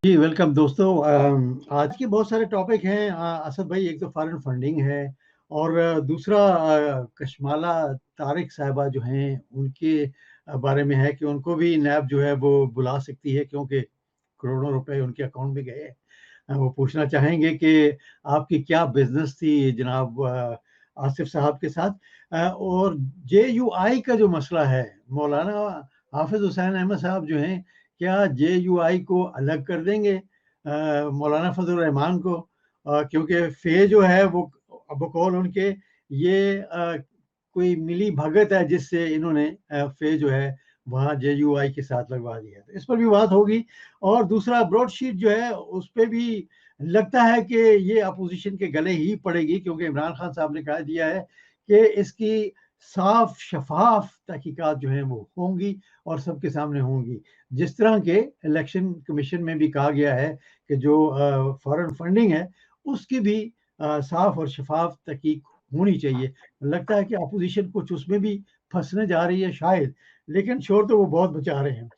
जी welcome दोस्तों। आज के बहुत सारे टॉपिक हैं असद भाई। एक तो फॉरेन फंडिंग है और दूसरा कशमाला तारिक साहिबा जो हैं उनके बारे में है कि उनको भी नैब जो है वो बुला सकती है क्योंकि करोड़ों रुपए उनके अकाउंट में गए हैं। वो पूछना चाहेंगे कि आपकी क्या बिजनेस थी जनाब आसिफ साहब के साथ। और JUI का जो मसला है, मौलाना हाफिज हुसैन अहमद साहब जो हैं क्या JUI को अलग कर देंगे मौलाना फजल रहमान को, क्योंकि फे जो है वो बकौल उनके ये कोई मिली भगत है जिससे इन्होंने फे जो है वहाँ JUI के साथ लगवा दिया। तो इस पर भी बात होगी। और दूसरा ब्रॉडशीट जो है उस पर भी लगता है कि ये अपोजिशन के गले ही पड़ेगी, क्योंकि इमरान खान साहब ने कहा दिया है कि इसकी साफ शफाफ तहकीकात जो हैं वो होंगी और सबके सामने होंगी। जिस तरह के इलेक्शन कमीशन में भी कहा गया है कि जो फॉरेन फंडिंग है उसकी भी साफ और शफाफ तहकीक होनी चाहिए। लगता है कि अपोजिशन कुछ उसमें भी फंसने जा रही है शायद, लेकिन शोर तो वो बहुत बचा रहे हैं।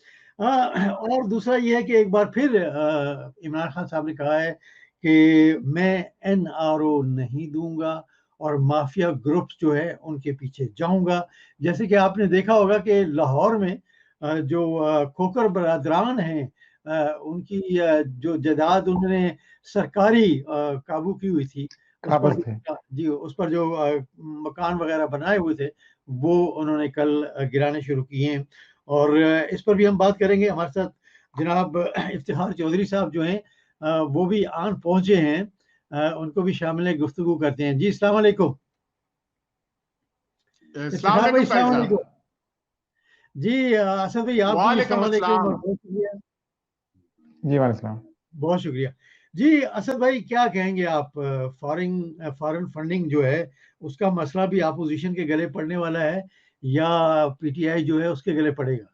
और दूसरा ये है कि एक बार फिर इमरान खान साहब ने कहा है कि मैं NRO नहीं दूंगा और माफिया ग्रुप्स जो है उनके पीछे जाऊंगा। जैसे कि आपने देखा होगा कि लाहौर में जो खोकर बरादरान हैं उनकी जो जायदाद उन्होंने सरकारी काबू की हुई थी, उस पर काबज थे। जी उस पर जो मकान वगैरह बनाए हुए थे वो उन्होंने कल गिराने शुरू किए हैं। और इस पर भी हम बात करेंगे। हमारे साथ जनाब इफ्तिखार चौधरी साहब जो हैं वो भी आन पहुंचे हैं, उनको भी शामिल गुफ्तगू करते हैं। जी अस्सलाम वालेकुम अस्सलाम इफ्तिखार भाई। वालेकुम अस्सलाम तारिक वालेकुम साहब। जी। असद भाई आपको भी अस्सलाम वालेकुम वालेकुम और अस्सलाम। बहुत शुक्रिया। जी वालेकुम। बहुत शुक्रिया। जी असद भाई क्या कहेंगे आप, फॉरेन फंडिंग जो है उसका मसला भी अपोजिशन के गले पड़ने वाला है या PTI जो है उसके गले पड़ेगा?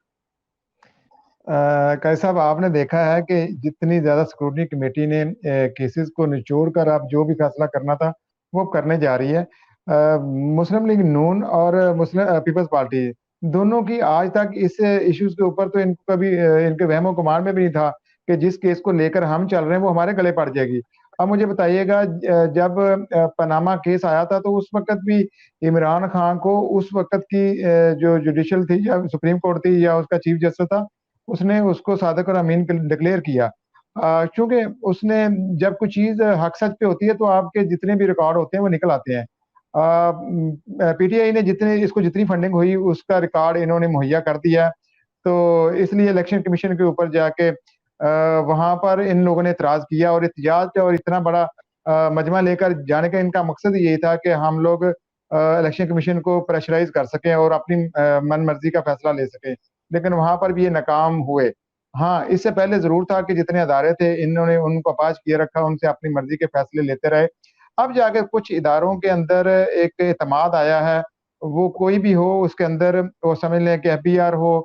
कैसा साहब, आपने देखा है कि जितनी ज्यादा सिक्योरिटी कमेटी ने केसेस को निचोड़ कर अब जो भी फैसला करना था वो करने जा रही है। मुस्लिम लीग नून और मुस्लिम पीपल्स पार्टी दोनों की आज तक इस इश्यूज के ऊपर तो इनको कभी इनके वहमो गुमान में भी नहीं था कि जिस केस को लेकर हम चल रहे हैं वो हमारे गले पड़ जाएगी। अब मुझे बताइएगा, जब पनामा केस आया था तो उस वक्त भी इमरान खान को उस वक्त की जो जुडिशल थी या सुप्रीम कोर्ट थी या उसका चीफ जस्टिस था, उसने उसको सादिक और अमीन डिक्लेयर किया। क्योंकि उसने जब कोई चीज हक सच पे होती है तो आपके जितने भी रिकॉर्ड होते हैं वो निकल आते हैं। PTI ने जितनी फंडिंग हुई उसका रिकॉर्ड इन्होंने मुहैया कर दिया। तो इसलिए इलेक्शन कमीशन के ऊपर जाके वहां पर इन लोगों ने इतराज किया और एहतजाज और इतना बड़ा मजमा लेकर जाने का इनका मकसद यही था कि हम लोग इलेक्शन कमीशन को प्रेशराइज कर सकें और अपनी मन मर्जी का फैसला ले सकें, लेकिन वहां पर भी ये नाकाम हुए। हाँ, इससे पहले जरूर था कि जितने अदारे थे इन्होंने उनको अपाज किए रखा, उनसे अपनी मर्जी के फैसले लेते रहे। अब जाके कुछ इदारों के अंदर एक एतमाद आया है, वो कोई भी हो उसके अंदर, वो समझ लें कि FBR हो,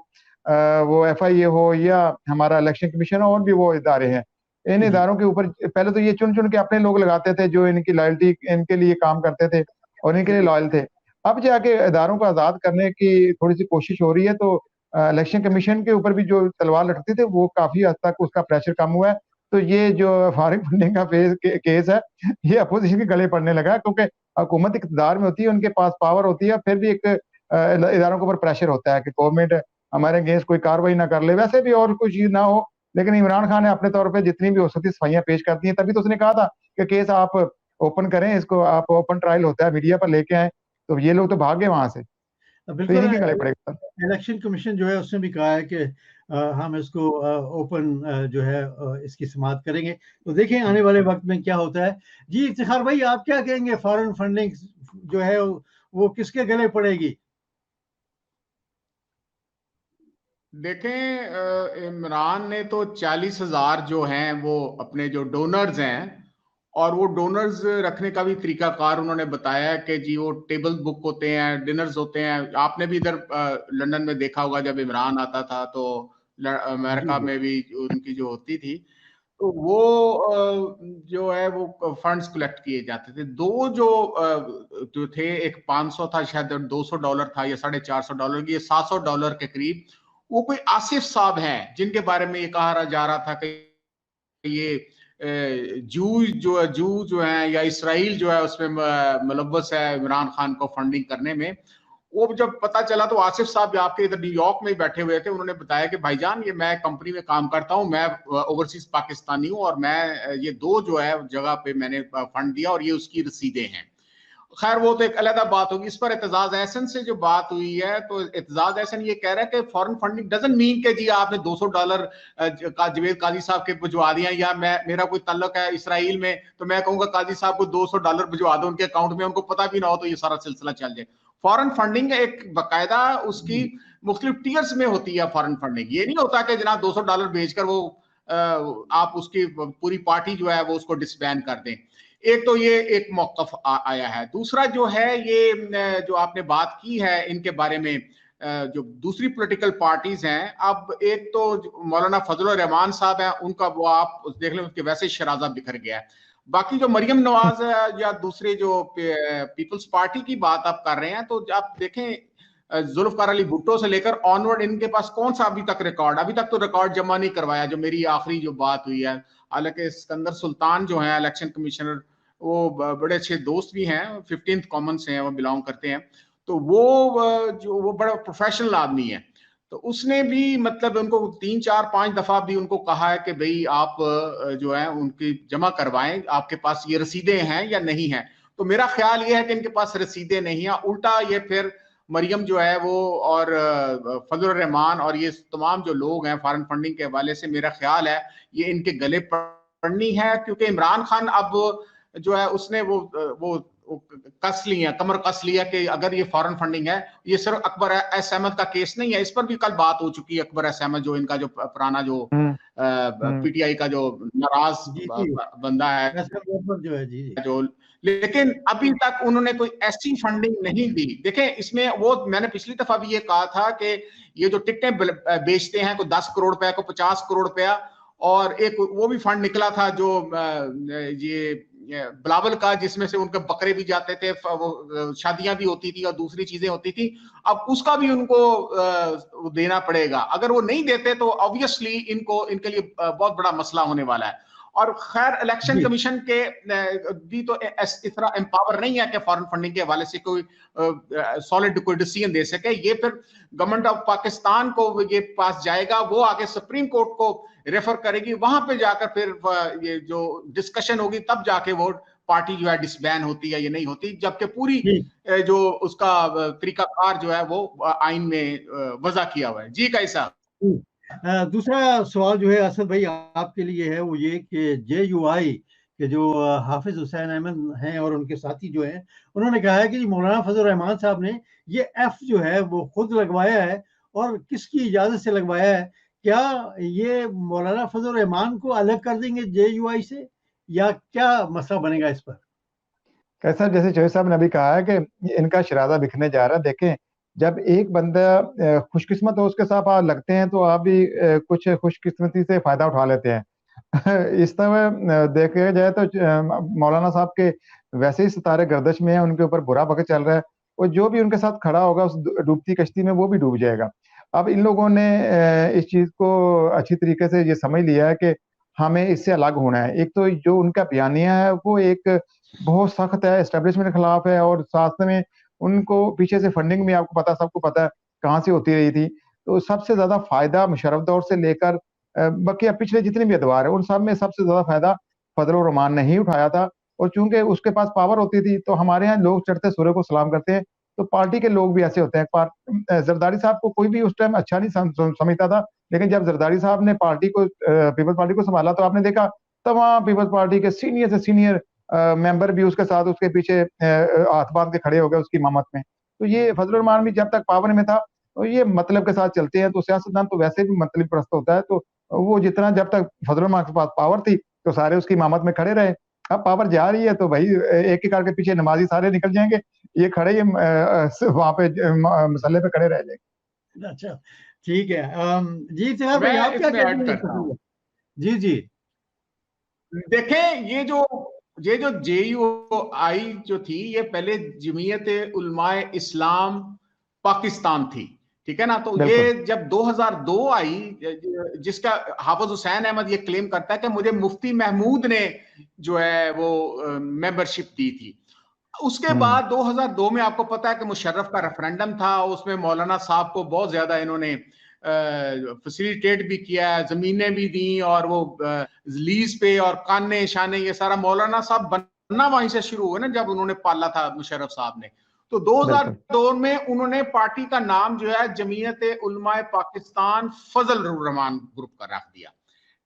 वो FIA हो या हमारा इलेक्शन कमीशन हो, और भी वो इदारे हैं। इन इदारों के ऊपर पहले तो ये चुन चुन के अपने लोग लगाते थे जो इनकी लॉयल्टी, इनके लिए काम करते थे और इनके लिए लॉयल थे। अब जाके इदारों को आजाद करने की थोड़ी सी कोशिश हो रही है, तो इलेक्शन कमीशन के ऊपर भी जो तलवार लटकती थी वो काफी हद तक उसका प्रेशर कम हुआ है। तो ये जो फॉरेन फंडिंग का केस है ये अपोजिशन के गले पड़ने लगा, क्योंकि हुकूमत इक़्तिदार में होती है, उनके पास पावर होती है, फिर भी एक इदारों के ऊपर प्रेशर होता है कि गवर्नमेंट हमारे अगेंस्ट कोई कार्रवाई ना कर ले। वैसे भी और कोई चीज ना हो, लेकिन इमरान खान ने अपने तौर पर जितनी भी हो सकती सफाइयां पेश कर दी हैं। तभी तो उसने कहा था कि केस आप ओपन करें, इसको आप ओपन ट्रायल होता है मीडिया पर लेके आए, तो ये लोग तो भाग गए वहां से। तो बिल्कुल। इन्हीं के गले पड़ेगा। इलेक्शन कमीशन जो है उसने भी कहा है कि हम इसको ओपन जो है इसकी समाअत करेंगे। तो देखें आने वाले वक्त में क्या होता है। जी इफ्तिखार भाई आप क्या कहेंगे, फॉरेन फंडिंग जो है वो किसके गले पड़ेगी? देखें, इमरान ने तो 40,000 जो हैं वो अपने जो डोनर्स हैं, और वो डोनर्स रखने का भी तरीकाकार उन्होंने बताया कि जी वो टेबल बुक होते हैं, डिनर्स होते हैं। आपने भी इधर लंदन में देखा होगा, जब इमरान आता था तो अमेरिका में भी उनकी जो होती थी, तो वो जो है वो फंड्स कलेक्ट किए जाते थे। दो जो थे, एक 500 था शायद, $200 था या $450 की, $700 के करीब। वो कोई आसिफ साहब हैं जिनके बारे में ये कहा जा रहा था कि ये जू जो है या इसराइल जो है उसमें मुलव्वस है इमरान खान को फंडिंग करने में। वो जब पता चला तो आसिफ साहब आपके इधर न्यूयॉर्क में बैठे हुए थे, उन्होंने बताया कि भाईजान ये मैं कंपनी में काम करता हूं, मैं ओवरसीज पाकिस्तानी हूं और मैं ये दो जो है जगह पे मैंने फंड दिया और ये उसकी रसीदें हैं। खैर वो तो एक अलग बात होगी। इस पर एतजाज एहसन से जो बात हुई है तो एतजाज एहसन ये कह रहा है कि फॉरेन फंडिंग डजंट मीन कि जी आपने $200 का जवेद काजी साहब के भिजवा दिया या मेरा कोई ताल्लुक है इसराइल में तो मैं कहूंगा काजी साहब को $200 भिजवा दो उनके अकाउंट में, उनको पता भी ना हो तो ये सारा सिलसिला चल जाए। फॉरेन फंडिंग एक बाकायदा उसकी मुख्तलिफ टीयर्स में होती है फॉरेन फंडिंग। ये नहीं होता कि जनाब $200 भेजकर वो आप उसकी पूरी पार्टी जो है वो उसको डिसबैंड कर दें। एक तो ये एक मौकफ आया है। दूसरा जो है ये जो आपने बात की है इनके बारे में जो दूसरी पॉलिटिकल पार्टीज हैं, अब एक तो मौलाना फजलुर रहमान साहब हैं, उनका वो आप देख लें उसके वैसे शराजा बिखर गया है। बाकी जो मरियम नवाज है या दूसरे जो पीपल्स पार्टी की बात आप कर रहे हैं तो आप देखें जुल्फकार अली भुट्टो से लेकर ऑनवर्ड इनके पास कौन सा अभी तक रिकॉर्ड, अभी तक तो रिकॉर्ड जमा नहीं करवाया। जो मेरी आखिरी जो बात हुई है, हालांकि सिकंदर सुल्तान जो है इलेक्शन कमिश्नर वो बड़े अच्छे दोस्त भी हैं, 15th कॉमन से हैं, वो बिलोंग करते हैं, तो वो बड़ा प्रोफेशनल आदमी है। तो उसने भी मतलब उनको 3 4 5 दफा भी उनको कहा है कि भाई आप जो है उनकी जमा करवाएं, आपके पास ये रसीदें हैं या नहीं है। तो मेरा ख्याल ये है कि इनके पास रसीदें नहीं है। उल्टा ये फिर मरियम जो है वो और फजलुर रहमान और ये तमाम जो लोग हैं फॉरेन फंडिंग के हवाले से, मेरा ख्याल है ये इनके गले पड़नी है, क्योंकि इमरान खान अब जो है उसने वो कस लिया, कमर कस लिया कि अगर ये फॉरेन फंडिंग है, ये सिर्फ अकबर एस अहमद का केस नहीं है। इस पर भी कल बात हो चुकी है। अकबर एस अहमद जो इनका जो पुराना जो पीटीआई का जो नाराज बंदा है जो है जी जो, लेकिन अभी तक उन्होंने कोई ऐसी फंडिंग नहीं दी। देखें इसमें वो मैंने पिछली दफा भी ये कहा था कि ये जो टिकटें बेचते हैं कोई 10 करोड़ रुपया को 50 करोड़ रुपया, और एक वो भी फंड निकला था जो ये बिलावल का, जिसमें से उनके बकरे भी जाते थे, वो शादियां भी होती थी और दूसरी चीजें होती थी। अब उसका भी उनको देना पड़ेगा। अगर वो नहीं देते तो ऑब्वियसली इनको इनके लिए बहुत बड़ा मसला होने वाला है। और खैर इलेक्शन कमीशन के भी तो इस तरह एम्पावर नहीं है कि फॉरेन फंडिंग के हवाले से कोई सॉलिड कोई डिसीजन दे सके। ये फिर गवर्नमेंट ऑफ पाकिस्तान को ये पास जाएगा, वो आगे सुप्रीम कोर्ट को रेफर करेगी, वहां पे जाकर फिर ये जो डिस्कशन होगी तब जाके वो पार्टी जो है डिसबैन होती है या नहीं होती, जबकि पूरी जो उसका तरीकाकार जो है वो आइन में वजह किया हुआ है। जी कैसा। दूसरा सवाल जो है असद भाई आपके लिए है वो ये कि JUI के जो हाफिज हुसैन अहमद हैं और उनके साथी जो हैं, उन्होंने कहा है कि मौलाना फजल रहमान साहब ने ये F जो है वो खुद लगवाया है और किसकी इजाजत से लगवाया है। क्या ये मौलाना फजल रहमान को अलग कर देंगे JUI से या क्या मसला बनेगा इस पर? कैसा जैसे चौधरी साहब ने अभी कहा है कि इनका शराजा बिखरने जा रहा है। देखें जब एक बंदा खुशकिस्मत हो उसके साथ आप लगते हैं तो आप भी कुछ खुशकिस्मती से फायदा उठा लेते हैं। इस तरह देखा जाए तो मौलाना साहब के वैसे ही सितारे गर्दिश में है, उनके ऊपर बुरा वक्त चल रहा है और जो भी उनके साथ खड़ा होगा उस डूबती कश्ती में वो भी डूब जाएगा। अब इन लोगों ने इस चीज को अच्छी तरीके से ये समझ लिया है कि हमें इससे अलग होना है। एक तो जो उनका बयानिया है वो एक बहुत सख्त है, एस्टेब्लिशमेंट के खिलाफ है, और साथ में उनको पीछे से फंडिंग भी आपको पता, सबको पता है कहाँ से होती रही थी। तो सबसे ज्यादा फायदा मुशर्रफ दौर से लेकर बाकी पिछले जितने भी अदवार है उन सब में सबसे ज्यादा फायदा फजलुर रहमान ने ही उठाया था। और चूंकि उसके पास पावर होती थी तो हमारे यहाँ लोग चढ़ते सूर्य को सलाम करते हैं, तो पार्टी के लोग भी ऐसे होते हैं। जरदारी साहब को कोई भी उस टाइम अच्छा नहीं समझता था, लेकिन जब जरदारी साहब ने पार्टी को पीपल्स पार्टी को संभाला तो आपने देखा तमाम पीपल्स पार्टी के सीनियर से सीनियर मेंबर भी उसके साथ उसके पीछे हाथ बांध के खड़े हो गए उसकी इमामत में। तो ये फजलुर रहमान भी जब तक पावर में था तो ये मतलब के साथ चलते हैं। तो सियासतदान तो वैसे भी मतलब प्रस्त होता है, तो वो जितना जब तक फजलुर रहमान के पास पावर थी तो सारे उसकी इमामत में खड़े रहे। अब पावर जा रही है तो भाई एक एक करके पीछे नमाजी सारे निकल जाएंगे, ये खड़े ये वहां पे मसले पे खड़े रह जाएंगे। अच्छा ठीक है। जी सर भाई आप क्या कहते हैं? जी जी देखें ये जो JUI जो थी ये पहले जमीयत उलमाए इस्लाम पाकिस्तान थी। ठीक है ना। तो ये जब 2002 आई, जिसका हाफिज हुसैन अहमद ये क्लेम करता है कि मुझे मुफ्ती महमूद ने जो है वो मेंबरशिप दी थी। उसके बाद 2002 में आपको पता है कि मुशर्रफ का रेफरेंडम था, उसमें मौलाना साहब को बहुत ज्यादा इन्होंने फैसिलिटेट भी किया, जमीनें भी दी, और वो लीज पे और काने शाने ये सारा मौलाना साहब बनना वहीं से शुरू हुआ ना, जब उन्होंने पाला था मुशर्रफ साहब ने। तो 2002 में उन्होंने पार्टी का नाम जो है जमीयत उलमाए पाकिस्तान फजल रहमान ग्रुप का रख दिया,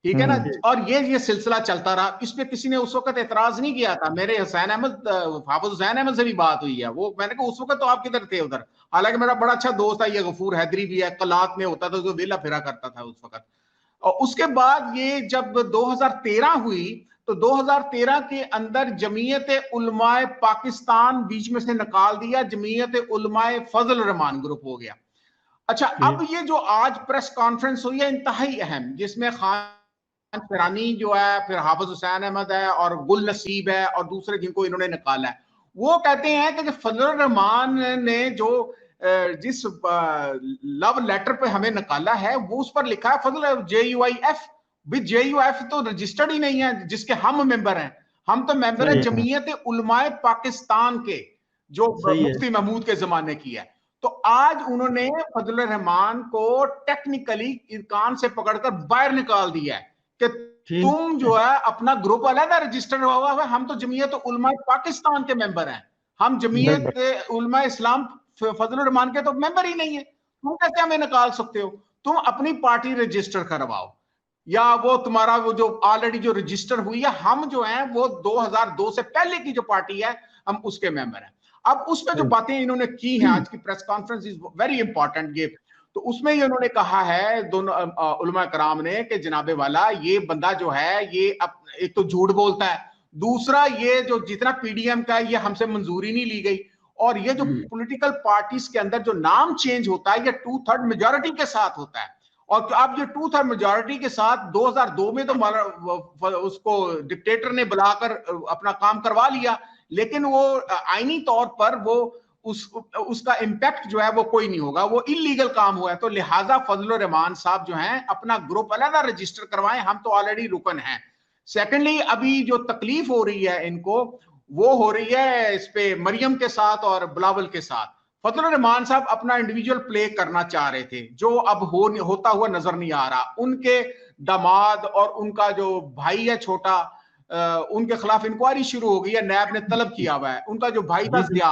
ठीक है ना। और ये सिलसिला चलता रहा, इस पे किसी ने उस वक्त एतराज नहीं किया था। मेरे हाफिज हुसैन अहमद से भी बात हुई है, वो मैंने कहा उस वक्त तो आप किधर थे उधर, हालांकि मेरा बड़ा अच्छा दोस्त है ये गफूर हैदरी भी है, कलात में होता था, तो वेला फिरा करता था उस वक्त। और उसके बाद ये जब 2013 हुई, तो 2013 के अंदर जमीयत उलमाए पाकिस्तान बीच में से निकाल दिया, जमीयत उलमाए फजल रहमान ग्रुप हो गया। अच्छा, अब ये जो आज प्रेस कॉन्फ्रेंस हुई है इंतहाई अहम, जिसमें खान फिरानी जो है, फिर हाफिज हुसैन अहमद है और गुल नसीब है और दूसरे जिनको इन्होंने निकाला है, वो कहते हैं कि फजल रहमान ने जो जिस लव लेटर पे हमें निकाला है वो उस पर लिखा है फजल JUIF। JUIF तो रजिस्टर्ड ही नहीं है जिसके हम मेंबर हैं। हम तो मेंबर है जमीयत उलमाए पाकिस्तान के, जो मुफ्ती महमूद के जमाने की है। तो आज उन्होंने फजल रहमान को टेक्निकली कान से पकड़कर बाहर निकाल दिया है कि तुम जो है अपना ग्रुप अलग रजिस्टर्ड हुआ है, हम तो जमीयत उलमाए पाकिस्तान के मेंबर हैं, हम जमीयत उलमाए इस्लाम फजल रहमान के तो मेंबर ही नहीं है, तुम कैसे हमें निकाल सकते हो। तुम अपनी पार्टी रजिस्टर करवाओ, या वो तुम्हारा वो जो ऑलरेडी जो रजिस्टर हुई है, हम जो है वो 2002 से पहले की जो पार्टी है हम उसके मेंबर हैं। अब उसमें जो बातें इन्होंने की हैं, आज की press conference is very important ये, तो उसमें इन्होंने कहा है दोनों उलमा कराम ने कि जनाबे वाला ये बंदा जो है ये एक तो झूठ बोलता है, दूसरा ये जो जितना PDM का है ये हमसे मंजूरी नहीं ली गई, और ये जो पॉलिटिकल पार्टीज के अंदर जो नाम चेंज होता है ये 2/3 मेजॉरिटी के साथ होता है। और अब ये 2/3 मेजॉरिटी के साथ 2002 में तो उसको डिक्टेटर ने बुलाकर अपना काम करवा लिया, लेकिन वो आईनी तौर पर वो उसका इम्पैक्ट जो है वो कोई नहीं होगा, वो इलीगल काम हुआ है। तो लिहाजा फजल रहमान साहब जो हैं अपना ग्रुप अलग रजिस्टर करवाएं, हम तो ऑलरेडी रुकन हैं। सेकेंडली, अभी जो तकलीफ हो रही है इनको, वो हो रही है इस पे मरियम के साथ और बिलावल के साथ। फजल रहमान साहब अपना इंडिविजुअल प्ले करना चाह रहे थे, जो अब होता हुआ नजर नहीं आ रहा। उनके दामाद और उनका जो भाई है छोटा, उनके खिलाफ इंक्वायरी शुरू हो गई है, नैब ने तलब किया हुआ है। उनका जो भाई था ज़िया,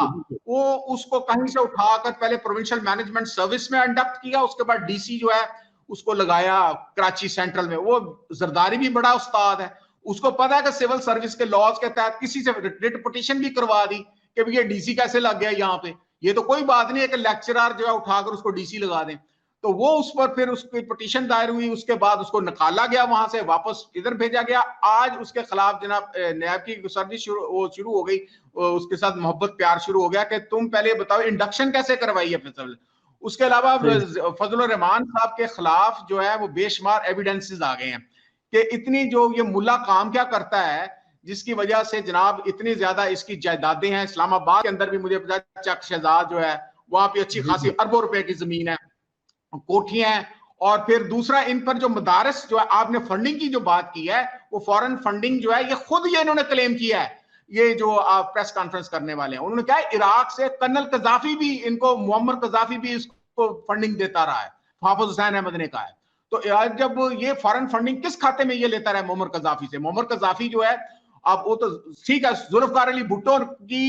वो उसको कहीं से उठाकर पहले प्रोविंशियल मैनेजमेंट सर्विस में इंडक्ट किया, उसके बाद DC जो है उसको लगाया कराची सेंट्रल में। वो जरदारी भी बड़ा उस्ताद है, उसको पता है कि सिविल सर्विस के लॉज के तहत किसी से रिट पिटीशन भी करवा दी कि ये DC कैसे लग गया यहाँ पे। ये तो कोई बात नहीं है कि लेक्चरर जो है उठाकर उसको DC लगा दें। तो वो उस पर फिर उसकी पिटीशन दायर हुई, उसके बाद उसको निकाला गया वहां से, वापस इधर भेजा गया। आज उसके खिलाफ जनाब नैब की सर्विस शुरू हो गई, उसके साथ मोहब्बत प्यार शुरू हो गया कि तुम पहले बताओ इंडक्शन कैसे करवाई है फजल। उसके अलावा फजल रहमान साहब के खिलाफ जो है वो बेशुमार एविडेंसेस आ गए हैं कि इतनी जो ये मुल्ला काम क्या करता है, जिसकी वजह से जनाब इतनी ज्यादा इसकी जायदादें हैं। इस्लामाबाद के अंदर भी मुझे पता है चक शहजाद जो है वहां पे अच्छी खासी अरबों रुपए की जमीन है, कोठियां हैं। और फिर दूसरा, इन पर जो मदारस जो है, आपने फंडिंग की जो बात की है, वो फॉरेन फंडिंग जो है ये खुद ये इन्होंने क्लेम किया है। ये जो आप प्रेस कॉन्फ्रेंस करने वाले हैं, उन्होंने कहा है इराक से कर्नल कजाफी भी इनको, मुअम्मर कजाफी भी इसको फंडिंग देता रहा है, हाफिज हुसैन अहमद ने कहा है। तो जब ये फॉरेन फंडिंग किस खाते में ये लेता रहा है मुअम्मर कजाफी से। मुअम्मर कजाफी जो है, अब वो तो ठीक है, जुल्फकार अली भुट्टो की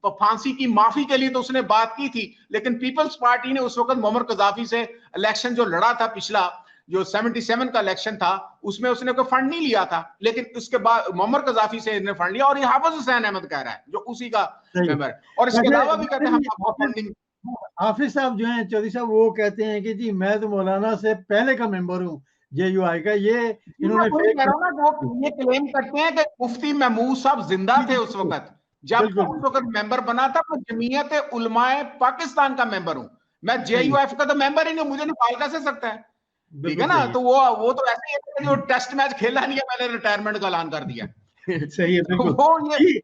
फांसी की माफी के लिए तो उसने बात की थी, लेकिन पीपल्स पार्टी ने उस वक्त मुअम्मर कजाफी से इलेक्शन जो लड़ा था, पिछला जो 77 का इलेक्शन था, उसमें उसने कोई फंड नहीं लिया था, लेकिन उसके बाद मुअम्मर कजाफी से इसने फंड लिया। और ये हाफिज हुसैन अहमद कह रहा है जो उसी का मेंबर है, और इसके अलावा भी कहते हैं हम फंडिंग। हाफिज साहब जो हैं, चौधरी साहब, वो कहते हैं कि जी मैं तो मौलाना से पहले का मेंबर हूँ JUI का। ये इन्होंने ये क्लेम करते हैं कि मुफ्ती महमूद साहब जिंदा थे उस वक्त, जब उस वक्त मेंबर बना था। मैं जमीयत उलमाए पाकिस्तान का मेंबर हूँ, मैं JUIF का तो मेंबर ही नहीं, मुझे निकाल कैसे सकता है, ठीक है ना। तो वो तो ऐसे ही जो टेस्ट मैच खेला नहीं है, मैंने रिटायरमेंट का ऐलान कर दिया। सही है, वो ये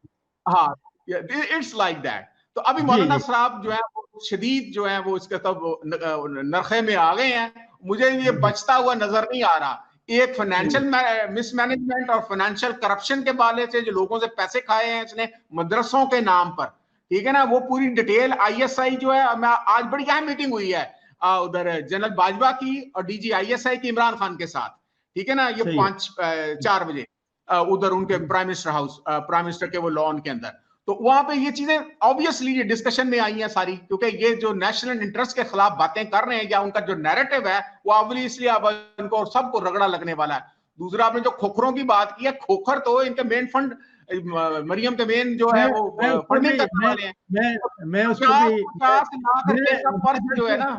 हाँ, इट्स लाइक दैट। तो अभी मौलाना साहब जो है शदीद जो है वो इसके तब नरखे में आ गए हैं। मुझे ये बचता हुआ नजर नहीं आ रहा। एक फाइनेंशियल मिसमैनेजमेंट और फाइनेंशियल करप्शन के बारे से जो लोगों से पैसे खाए हैं इसने मदरसों के नाम पर, ठीक है ना, वो पूरी डिटेल ISI जो है, मैं आज बड़ी अहम मीटिंग हुई है उधर जनरल बाजवा की और DG ISI की इमरान खान के साथ, ठीक है ना, ये 4 बजे उधर उनके prime minister house, prime minister के वो लॉन के अंदर। तो वहां पे ये चीजें ऑब्वियसली ये डिस्कशन में आई हैं सारी, क्योंकि ये जो नेशनल इंटरेस्ट के खिलाफ बातें कर रहे हैं या उनका जो नैरेटिव है वो ऑब्वियसली अब इनको सबको रगड़ा लगने वाला है। दूसरा, आपने जो खोखरों की बात की है, खोखर तो इनके मेन फंड, मरियम के मेन जो है वो फंडिंग करने वाले हैं। मैं उस पर भी 50 लाख रुपए का पर्स जो है ना,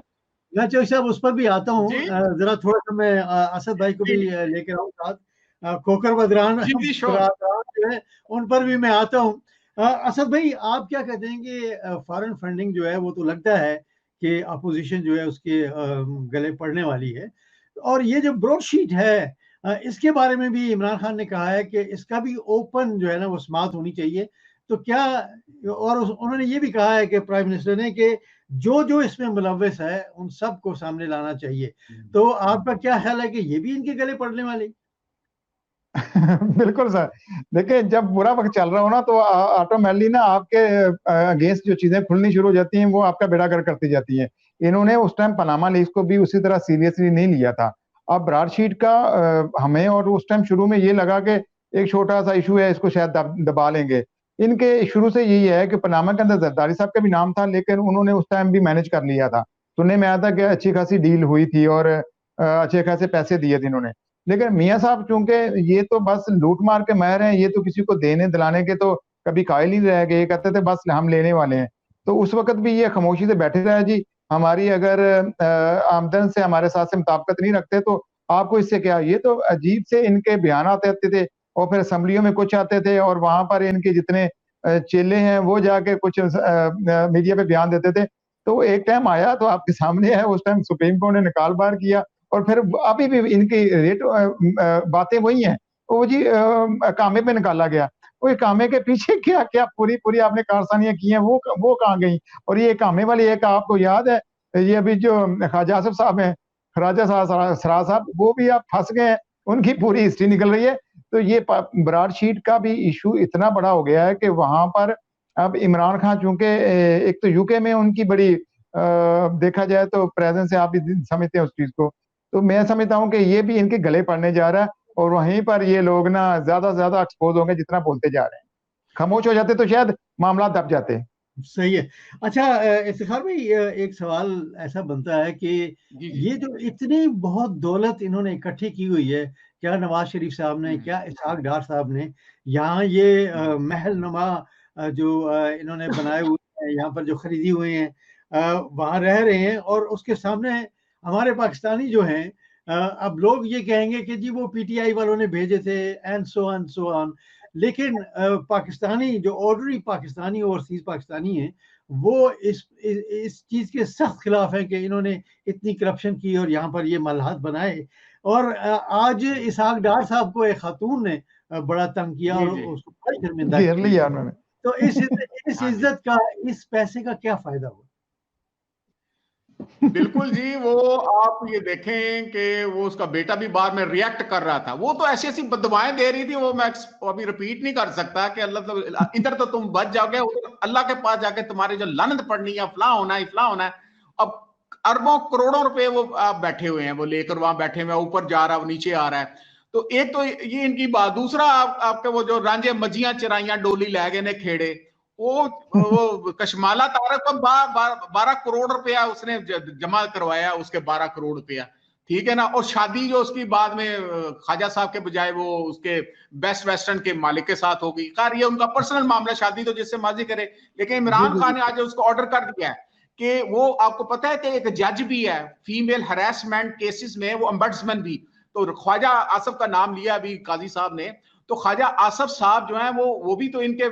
मैं चौधरी साहब उस पर भी आता हूँ, जरा थोड़ा सा मैं असद भाई को भी लेकर आऊँ साथ। खोखर बदरान जो है उन पर भी मैं आता हूँ। असद भाई, आप क्या कहते हैं कि फॉरेन फंडिंग जो है वो तो लगता है कि अपोजिशन जो है उसके गले पड़ने वाली है, और ये जो ब्रोडशीट है इसके बारे में भी इमरान खान ने कहा है कि इसका भी ओपन जो है ना वो समात होनी चाहिए। तो क्या, और उन्होंने ये भी कहा है कि प्राइम मिनिस्टर ने कि जो जो इसमें मुलव्वस है उन सबको सामने लाना चाहिए। तो आपका क्या ख्याल है कि ये भी इनके गले पड़ने वाले? बिल्कुल सर, देखिए जब बुरा वक्त चल रहा हो ना तो ऑटोमेटिकली ना आपके अगेंस्ट जो चीजें खुलनी शुरू हो जाती हैं वो आपका बेड़ा गर्क करती जाती हैं। इन्होंने उस टाइम पनामा लीक्स को भी उसी तरह सीरियसली नहीं लिया था। अब ब्रॉडशीट का हमें और उस टाइम शुरू में ये लगा कि एक छोटा सा इशू है, इसको शायद दबा लेंगे। इनके शुरू से यही है कि पनामा के अंदर जरदारी साहब का भी नाम था, लेकिन उन्होंने उस टाइम भी मैनेज कर लिया था। सुनने में आया था कि अच्छी खासी डील हुई थी और अच्छे खासे पैसे दिए थे इन्होंने। लेकिन मियाँ साहब चूंकि ये तो बस लूट मार के माहिर हैं, ये तो किसी को देने दिलाने के तो कभी कायल नहीं रह गए। ये कहते थे बस हम लेने वाले हैं। तो उस वक्त भी ये खामोशी से बैठे रहे जी, हमारी अगर आमदन से हमारे साथ से मुताबिकत नहीं रखते तो आपको इससे क्या। ये तो अजीब से इनके बयान आते थे और फिर असम्बलियों में कुछ आते थे और वहां पर इनके जितने चेले हैं वो जाके कुछ मीडिया पे बयान देते थे। तो एक टाइम आया तो आपके सामने है, उस टाइम सुप्रीम कोर्ट ने निकाल बार किया और फिर अभी भी इनकी रेट बातें वही हैं। वो जी कामे पे निकाला गया। वो कामे के पीछे क्या क्या पूरी पूरी आपने कारसानियां की हैं, वो कहाँ गई। और ये कामे वाली एक आपको याद है, ये अभी जो ख्वाजा आसिफ साहब हैं, ख्वाजा सरार साहब, वो भी आप फंस गए हैं, उनकी पूरी हिस्ट्री निकल रही है। तो ये ब्रॉडशीट का भी इशू इतना बड़ा हो गया है कि वहां पर अब इमरान खान चूंकि एक तो यूके में उनकी बड़ी देखा जाए तो प्रेजेंस है, आप भी समझते हैं उस चीज को। तो मैं समझता हूँ कि ये भी इनके गले पड़ने जा रहा है और वहीं पर ये लोग ना ज्यादा से ज्यादा एक्सपोज होंगे जितना बोलते जा रहे हैं। खामोश हो जाते तो शायद मामला दब जाते। सही है। अच्छा इफ्तिखार भाई, एक सवाल ऐसा बनता है कि ये जो इतनी बहुत दौलत इन्होंने इकट्ठी की हुई है, क्या नवाज शरीफ साहब ने, क्या इसहाक डार साहब ने, यहाँ ये महल नुमा जो इन्होंने बनाए हुए हैं, यहाँ पर जो खरीदी हुए हैं, वहाँ रह रहे हैं, और उसके सामने हमारे पाकिस्तानी जो हैं, अब लोग ये कहेंगे कि जी वो PTI वालों ने भेजे थे एंड सो ऑन। लेकिन पाकिस्तानी जो ऑर्डनरी पाकिस्तानी, ओवरसीज पाकिस्तानी हैं, वो इस चीज के सख्त खिलाफ है कि इन्होंने इतनी करप्शन की और यहाँ पर ये मलहात बनाए। और आज इसहाक डार साहब को एक खातून ने बड़ा तंग किया और उसको बड़ी शर्मिंदा किया उन्होंने। तो इस इज्जत का, इस पैसे का क्या फायदा हुआ? बिल्कुल जी, वो आप ये देखें कि वो उसका बेटा भी बाद में रिएक्ट कर रहा था। वो तो ऐसी ऐसी बददुआएं दे रही थी, वो मैं अभी रिपीट नहीं कर सकता कि अल्लाह तो इधर तो तुम बच जाओगे, उधर अल्लाह के पास जाके तुम्हारी जो लानत पड़नी है, फलां होना है, फलां होना है। अब अरबों करोड़ों रुपए वो आप बैठे हुए हैं, वो लेकर वहां बैठे हुए, ऊपर जा रहा है, नीचे आ रहा है। तो एक तो ये इनकी बात। दूसरा, आपके वो जो रांझे मजियां चराइयां डोली लै गए ने खेड़े, वो कशमाला तारक को 12 करोड़ रुपया उसने जमा करवाया, उसके 12 करोड़ रुपया, ठीक है ना। और शादी जो उसकी बाद में ख्वाजा साहब के बजाय वो उसके बेस्ट वेस्टर्न के मालिक के साथ होगी। खैर ये उनका पर्सनल मामला, शादी तो जिससे मर्जी करे। लेकिन इमरान खान ने आज उसको ऑर्डर कर दिया है कि वो, आपको पता है कि एक जज भी है फीमेल हरासमेंट केसेस में, वो अम्बड्समैन भी। तो ख्वाजा आसिफ का नाम लिया अभी काजी साहब ने, तो ख्वाजा आसिफ साहब जो हैं वो भी तो इनके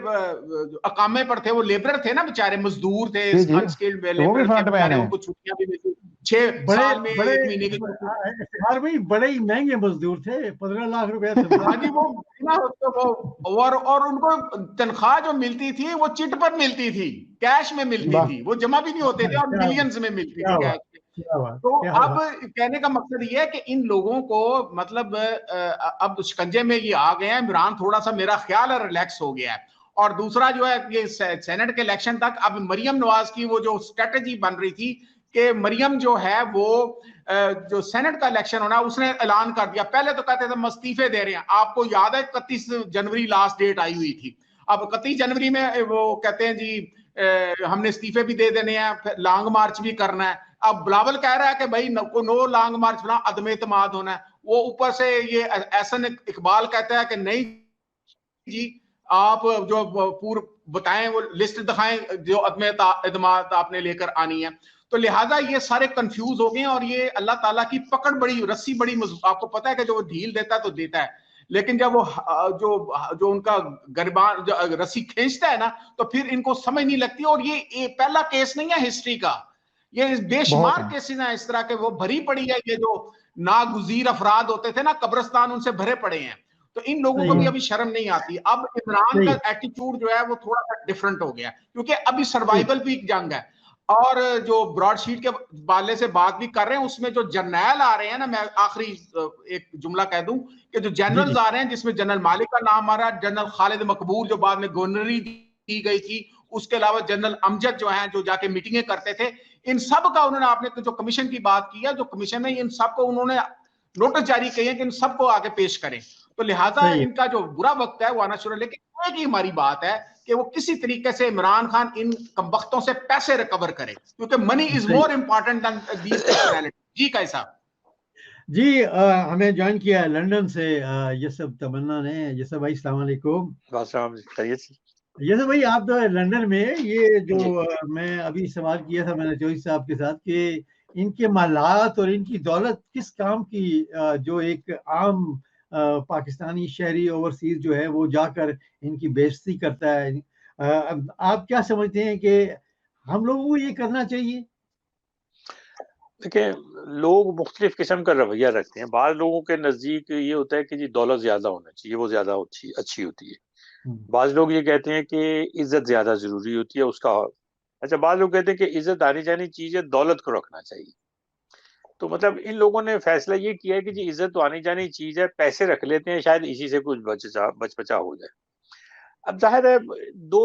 अकामे पर थे, वो लेबरर थे ना बेचारे, मजदूर थे, अनस्किल्ड लेबर थे बेचारे, उनको छुट्टियां भी मिलती, 6 बड़े साल में बड़े 1 महीने की इफ्तिखार भाई बड़े ही महंगे मजदूर थे, 15 लाख रुपया हाँ जी, वो ना वो और उनको तनख्वाह जो मिलती थी वो चिट पर मिलती थी, कैश में मिलती थी, वो जमा भी नहीं होते थे और मिलियंस में मिलती थी कैश। तो अब कहने का मकसद ये है कि इन लोगों को मतलब अब शिकंजे में ये आ गए हैं। इमरान थोड़ा सा मेरा ख्याल है रिलैक्स हो गया है। और दूसरा जो है ये सेनेट के इलेक्शन तक अब मरियम नवाज की वो जो स्ट्रेटेजी बन रही थी कि मरियम जो है वो जो सेनेट का इलेक्शन होना उसने ऐलान कर दिया। पहले तो कहते थे हम इस्तीफे दे रहे हैं, आपको याद है 31 जनवरी लास्ट डेट आई हुई थी। अब 31 जनवरी में वो कहते हैं जी हमने इस्तीफे भी दे देने हैं, लॉन्ग मार्च भी करना है। अब बिलावल कह रहा है कि भाई नो लॉन्ग मार्च बना, अदम एतमाद होना है। वो ऊपर से ये एहसन इकबाल कहता है कि नहीं जी आप जो पूर्व बताएं वो लिस्ट दिखाएं जो अदम एतमाद आपने लेकर आनी है। तो लिहाजा ये सारे कंफ्यूज हो गए और ये अल्लाह ताला की पकड़ बड़ी, रस्सी बड़ी मजबूत। आपको पता है कि जो वो ढील देता है तो देता है, लेकिन जब वो जो उनका गरबान जो रस्सी खींचता है ना तो फिर इनको समझ नहीं लगती। और ये पहला केस नहीं है हिस्ट्री का, ये बेशुमार केसेस हैं इस तरह के, वो भरी पड़ी है। ये जो नागुजीर अफराद होते थे ना कब्रिस्तान, उनसे भरे पड़े हैं। तो इन लोगों को भी अभी शर्म नहीं आती। अब इमरान का एटीट्यूड जो है वो थोड़ा सा डिफरेंट हो गया, क्योंकि अभी सर्वाइवल भी एक जंग है। और जो ब्रॉडशीट के वाले से बात भी कर रहे हैं, उसमें जो जर्नैल आ रहे हैं ना, मैं आखिरी एक जुमला कह दूं कि जो जनरल्स आ रहे हैं जिसमें जनरल मालिक का नाम आ रहा है, जनरल खालिद मकबूल जो बाद में गवर्नरी दी गई थी, उसके अलावा जनरल अमजद जो हैं जो जाके मीटिंगें करते थे, इन सब का उन्होंने, आपने जो कमीशन की बात की है, जो कमीशन है इन सबको उन्होंने नोटिस जारी किए हैं कि इन सबको आगे पेश करें। तो लिहाजा इनका जो बुरा वक्त है वो आना शुरू। लेकिन एक ही हमारी बात है कि वो किसी तरीके से इमरान खान इन कमबख्तों से पैसे रिकवर करे, क्योंकि money is more important than these personality. जी कैसा जी हमें ज्वाइन किया है लंदन से यसब तमन्ना ने। यसब भाई अस्सलाम वालेकुम। यसब भाई आप तो लंदन में, ये जो मैं अभी सवाल किया था मैंने जोशी साहब के साथ कि इनके मालात और इनकी दौलत किस काम की, जो एक आम पाकिस्तानी शहरी ओवरसीज जो है वो जाकर इनकी बेइज्जती करता है। आप क्या समझते हैं कि हम लोगों को ये करना चाहिए? देखिए, लोग मुख्तलिफ किस्म का रवैया रखते हैं। बाद लोगों के नज़दीक ये होता है कि जी दौलत ज़्यादा होना चाहिए, वो ज़्यादा अच्छी होती है। बाद लोग ये कहते हैं कि इज़्ज़त ज़्यादा ज़रूरी होती है उसका। अच्छा, बाद लोग कहते हैं कि इज़्ज़त आनी जानी चीज़ है, दौलत को रखना चाहिए। तो मतलब इन लोगों ने फैसला ये किया है कि जी इज़्ज़त तो आनी जानी चीज़ है, पैसे रख लेते हैं, शायद इसी से कुछ बच बचा हो जाए। अब ज़ाहिर है दो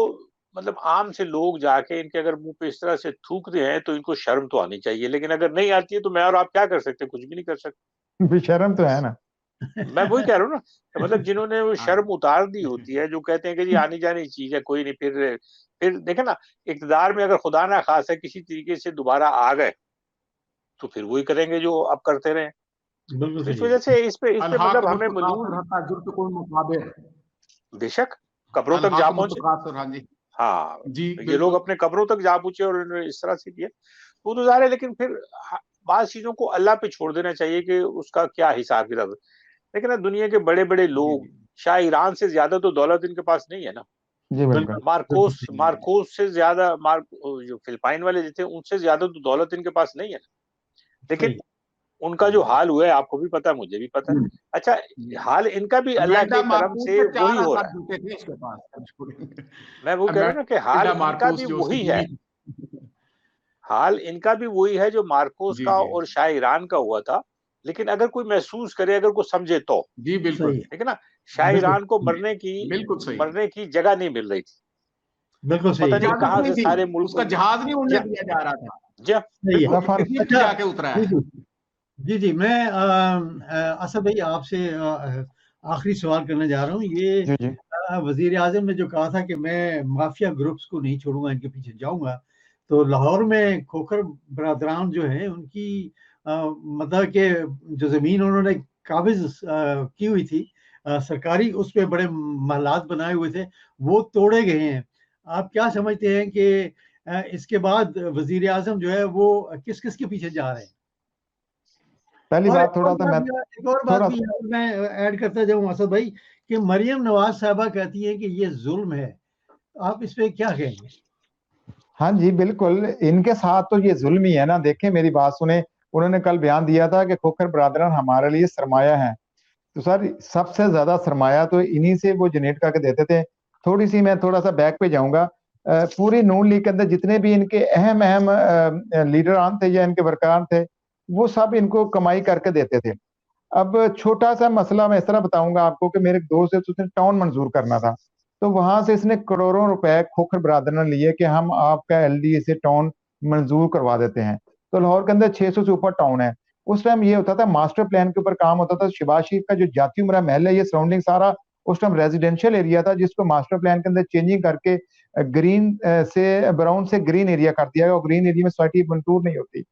मतलब आम से लोग जाके इनके अगर मुँह पे इस तरह से थूकते हैं तो इनको शर्म तो आनी चाहिए, लेकिन अगर नहीं आती है तो मैं और आप क्या कर सकते हैं? कुछ भी नहीं कर सकते। बेशर्म तो है ना। मैं वही कह रहा हूँ ना, मतलब जिन्होंने वो शर्म उतार दी होती है, जो कहते हैं कि जी आनी जानी चीज है, कोई नहीं। फिर देखे ना, इक़्तिदार में अगर खुदा ना खासा किसी तरीके से दोबारा आ गए तो फिर वही करेंगे जो अब करते रहे। तो इस वजह से इस पे मतलब हमें बेशक कब्रों तक जा पहुंचे। हाँ जी, ये लोग अपने कब्रों तक जा पहुंचे और इन्होंने इस तरह से किया, वो तो ज़ाहिर है। लेकिन फिर बाद चीजों को अल्लाह पे छोड़ देना चाहिए कि उसका क्या हिसाब किताब है। लेकिन ना दुनिया के बड़े बड़े लोग, शाह ईरान से ज्यादा तो दौलत इनके पास नहीं है ना। जी बिल्कुल। मार्कोस से ज्यादा, जो फिलिपाइन वाले थे उनसे ज्यादा तो दौलत इनके पास नहीं है ना। लेकिन उनका जो हाल हुआ है आपको भी पता है, मुझे भी पता है। अच्छा, हाल इनका भी अल्लाह के करम से वही हो रहा है। मैं वो कह रहा हूँ ना कि हाल इनका भी वही है, हाल इनका भी वही है जो मार्कोस का और शाह ईरान का हुआ था। लेकिन अगर कोई महसूस करे, अगर कोई समझे तो। जी बिल्कुल, ठीक है ना। शाह ईरान को मरने की जगह नहीं मिल रही थी। बिल्कुल सही। पता नहीं कहां से सारे मुल्क उसका जहाज नहीं उड़ने दिया जा रहा था। जी जाके उतरा है। जी मैं असद भाई आपसे आखिरी सवाल करने जा रहा हूँ। ये वजीर आजम ने जो कहा था कि मैं माफिया ग्रुप्स को नहीं छोड़ूंगा, इनके पीछे जाऊंगा, तो लाहौर में खोखर बरादरान जो है उनकी मतलब के जो जमीन उन्होंने काबिज की हुई थी सरकारी, उस पर बड़े महलात बनाए हुए थे, वो तोड़े गए हैं। आप क्या समझते हैं कि इसके बाद वजीर आजम जो है वो किस किस के पीछे जा रहे हैं? पहली बात थोड़ा सा एक और बात भी मैं ऐड करता जाऊं असद भाई, कि मरियम नवाज साहबा कहती है कि ये जुल्म है। आप इस पे क्या कहेंगे? हाँ जी बिल्कुल, इनके साथ तो ये जुल्म ही है ना। देखें मेरी बात सुने, उन्होंने कल बयान दिया था कि खोखर बरादरान हमारे लिए सरमाया है। तो सर सबसे ज्यादा सरमाया तो इन्हीं से वो जनरेट करके देते थे। थोड़ी सी मैं थोड़ा सा बैक पे जाऊंगा, पूरी नून लीग के अंदर जितने भी इनके अहम अहम लीडरान थे या इनके वर्करान थे, वो सब इनको कमाई करके देते थे। अब छोटा सा मसला मैं इस तरह बताऊंगा आपको कि मेरे एक दोस्त है, तो उसने टाउन मंजूर करना था, तो वहां से इसने करोड़ों रुपए खोखर बरादर ने लिए कि हम आपका एलडीए से टाउन मंजूर करवा देते हैं। तो लाहौर के अंदर 600 से ऊपर टाउन है। उस टाइम ये होता था, मास्टर प्लान के ऊपर काम होता था। शहबाज शरीफ का जो जाती उमरा महल है, ये सराउंडिंग सारा उस टाइम रेजिडेंशियल एरिया था, जिसको मास्टर प्लान के अंदर चेंजिंग करके ग्रीन से ब्राउन से ग्रीन एरिया कर दिया गया, और ग्रीन एरिया में सोसाइटी मंजूर नहीं होती।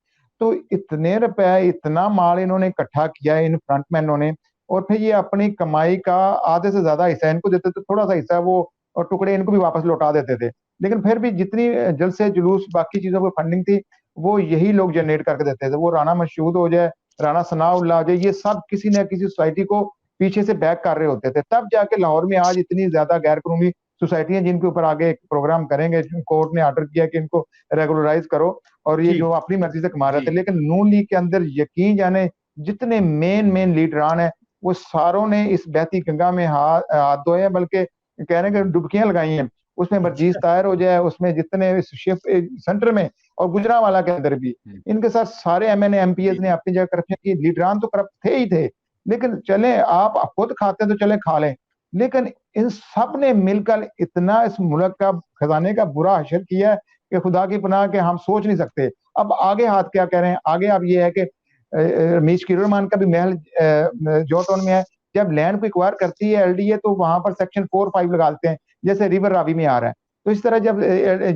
तो इतने रुपए, इतना माल इन्होंने इकट्ठा किया इन फ्रंटमैनों ने, और फिर ये अपनी कमाई का आधे से ज्यादा हिस्सा इनको देते थे, थोड़ा सा हिस्सा वो और टुकड़े इनको भी वापस लौटा देते थे। लेकिन फिर भी जितनी जल्द से जुलूस बाकी चीजों की फंडिंग थी, वो यही लोग जनरेट करके देते थे। वो राना मशहूद हो जाए, राना सनाउल्लाह हो जाए, ये सब किसी न किसी सोसाइटी को पीछे से बैक कर रहे होते थे। तब जाके लाहौर में आज इतनी ज्यादा गैर कानूनी सोसाइटियां, जिनके ऊपर आगे एक प्रोग्राम करेंगे, कोर्ट ने ऑर्डर किया कि इनको रेगुलराइज करो, और ये जो अपनी मर्जी से कमा रहे थे। लेकिन नून लीग के अंदर यकीन जाने जितने मेन लीडरान है, वो सारों ने इस बहती गंगा में हाथ धोए हैं, बल्कि कह रहे हैं कि डुबकियां लगाई हैं। उसमें वर्जीज तायर हो जाए, उसमें जितने इस शिफ्ट सेंटर में और गुजरांवाला के अंदर भी, इनके साथ सारे एमएनए एमपीएस ने अपनी जगह करप्शन की। लीडरान तो करप्ट थे ही थे, लेकिन चले आप खुद खाते तो चले खा लें, लेकिन इन सब ने मिलकर इतना इस मुल्क का खजाने का बुरा हशर किया है कि खुदा की पनाह के हम सोच नहीं सकते। अब आगे हाथ क्या कह रहे हैं, आगे अब ये है कि मीश किरोमान का भी महल जो टाउन में है। जब लैंड को एक्वायर करती है एलडीए, तो वहां पर सेक्शन 4-5 लगाते हैं, जैसे रिवर रावी में आ रहा है। तो इस तरह जब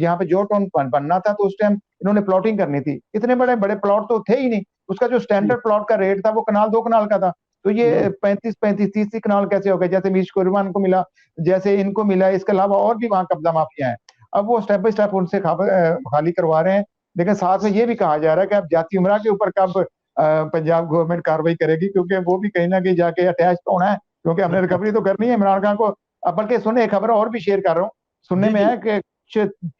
यहाँ पे जो टाउन बनना था, तो उस टाइम इन्होंने प्लॉटिंग करनी थी। इतने बड़े बड़े प्लॉट तो थे ही नहीं, उसका जो स्टैंडर्ड प्लॉट का रेट था वो कनाल 2 कनाल का था। तो ये 35-35 30 कनाल कैसे हो गए, जैसे मीश कुरबान को मिला, जैसे इनको मिला। इसके अलावा और भी वहां कब्जा माफिया है। अब वो स्टेप बाय स्टेप उनसे खाली करवा रहे हैं। लेकिन साथ में ये भी कहा जा रहा है कि अब जाती उमरा के ऊपर कब पंजाब गवर्नमेंट कार्रवाई करेगी, क्योंकि वो भी कहीं ना कहीं जाके अटैच तो होना है, क्योंकि हमने रिकवरी तो करनी है इमरान खान को। बल्कि सुने, एक खबर और भी शेयर कर रहा हूँ, सुनने में है कि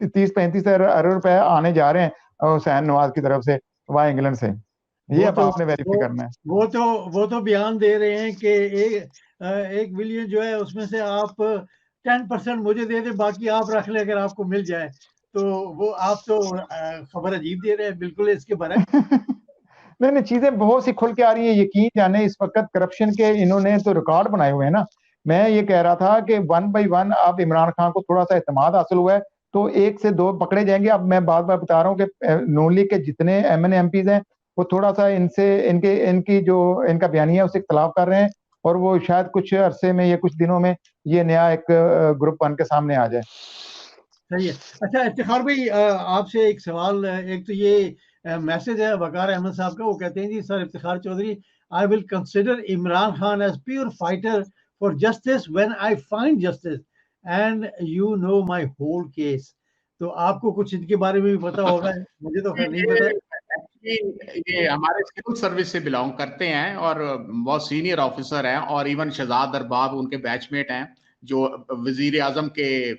30-35 अरब रुपए आने जा रहे हैं हुसैन नवाज की तरफ से वहां इंग्लैंड से। ये अब आपने वेरीफाई करना है। वो तो बयान दे रहे हैं कि 1 बिलियन जो है उसमें से आप 10% मुझे दे दे, बाकी आप रख ले अगर आपको मिल जाए। तो वो आप तो खबर अजीब दे रहे हैं, बिल्कुल इसके बरक्स। नहीं, चीजें बहुत सी खुल के आ रही है। यकीन जाने इस वक्त करप्शन के इन्होंने तो रिकॉर्ड बनाए हुए हैं ना। मैं ये कह रहा था कि 1 बाय 1 अब इमरान खान को थोड़ा सा इत्मीनान हासिल हुआ है, तो 1 से 2 पकड़े जाएंगे। अब मैं बार बार बता रहा हूँ कि नून लीग के जितने एमएनए एमपीज हैं, वो थोड़ा सा इनसे इनकी जो इनका बयानिया उससे इख्तलाफ कर रहे हैं, और वो शायद कुछ अरसे में या कुछ दिनों में ये नया एक ग्रुप बन के सामने आ जाए। सही है। अच्छा इफ्तिखार भाई, आपसे एक सवाल, एक तो ये मैसेज है वकार अहमद साहब का। वो कहते हैं जी, sir Iftikhar Chaudhry, I will consider Imran Khan as pure fighter for justice when I find justice, and you know my whole case. तो आपको कुछ इनके बारे में भी पता होगा, मुझे तो खैर नहीं पता। ये हमारे सिविल सर्विस से बिलोंग करते हैं और बहुत सीनियर ऑफिसर हैं, और इवन शहजाद अरबाब उनके बैचमेट हैं, जो वजीर आजम के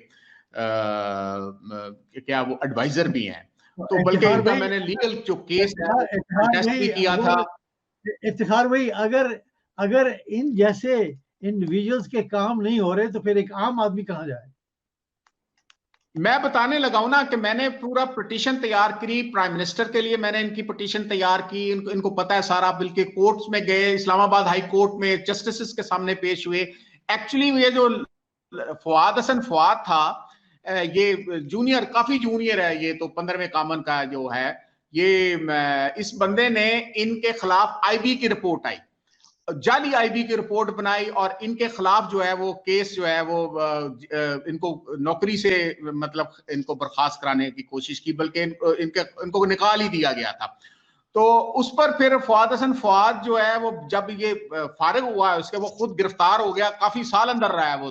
क्या वो एडवाइजर भी हैं। तो बल्कि इनका मैंने लीगल जो केस है टेस्ट भी किया था। इफ्तिखार भाई, अगर इन जैसे इंडिविजुअल्स के काम नहीं हो रहे, तो फिर एक आम आदमी कहाँ जाए? मैं बताने लगा हूं ना कि मैंने पूरा पिटीशन तैयार करी प्राइम मिनिस्टर के लिए। मैंने इनकी पिटीशन तैयार की, इनको पता है सारा। बल्कि कोर्ट्स में गए, इस्लामाबाद हाई कोर्ट में जस्टिस के सामने पेश हुए। एक्चुअली ये जो फवाद हसन फवाद था, ये जूनियर, काफी जूनियर है, ये तो 15वें कामन का जो है। ये इस बंदे ने इनके खिलाफ आईबी की रिपोर्ट आई, जाली आईबी की रिपोर्ट बनाई, और इनके खिलाफ जो है वो केस जो है वो इनको नौकरी से मतलब इनको बर्खास्त कराने की कोशिश की, बल्कि इनको निकाल ही दिया गया था। तो उस पर फिर फवाद हसन फवाद जो है वो जब ये फारिग हुआ है उसके, वो खुद गिरफ्तार हो गया, काफी साल अंदर रहा है वो।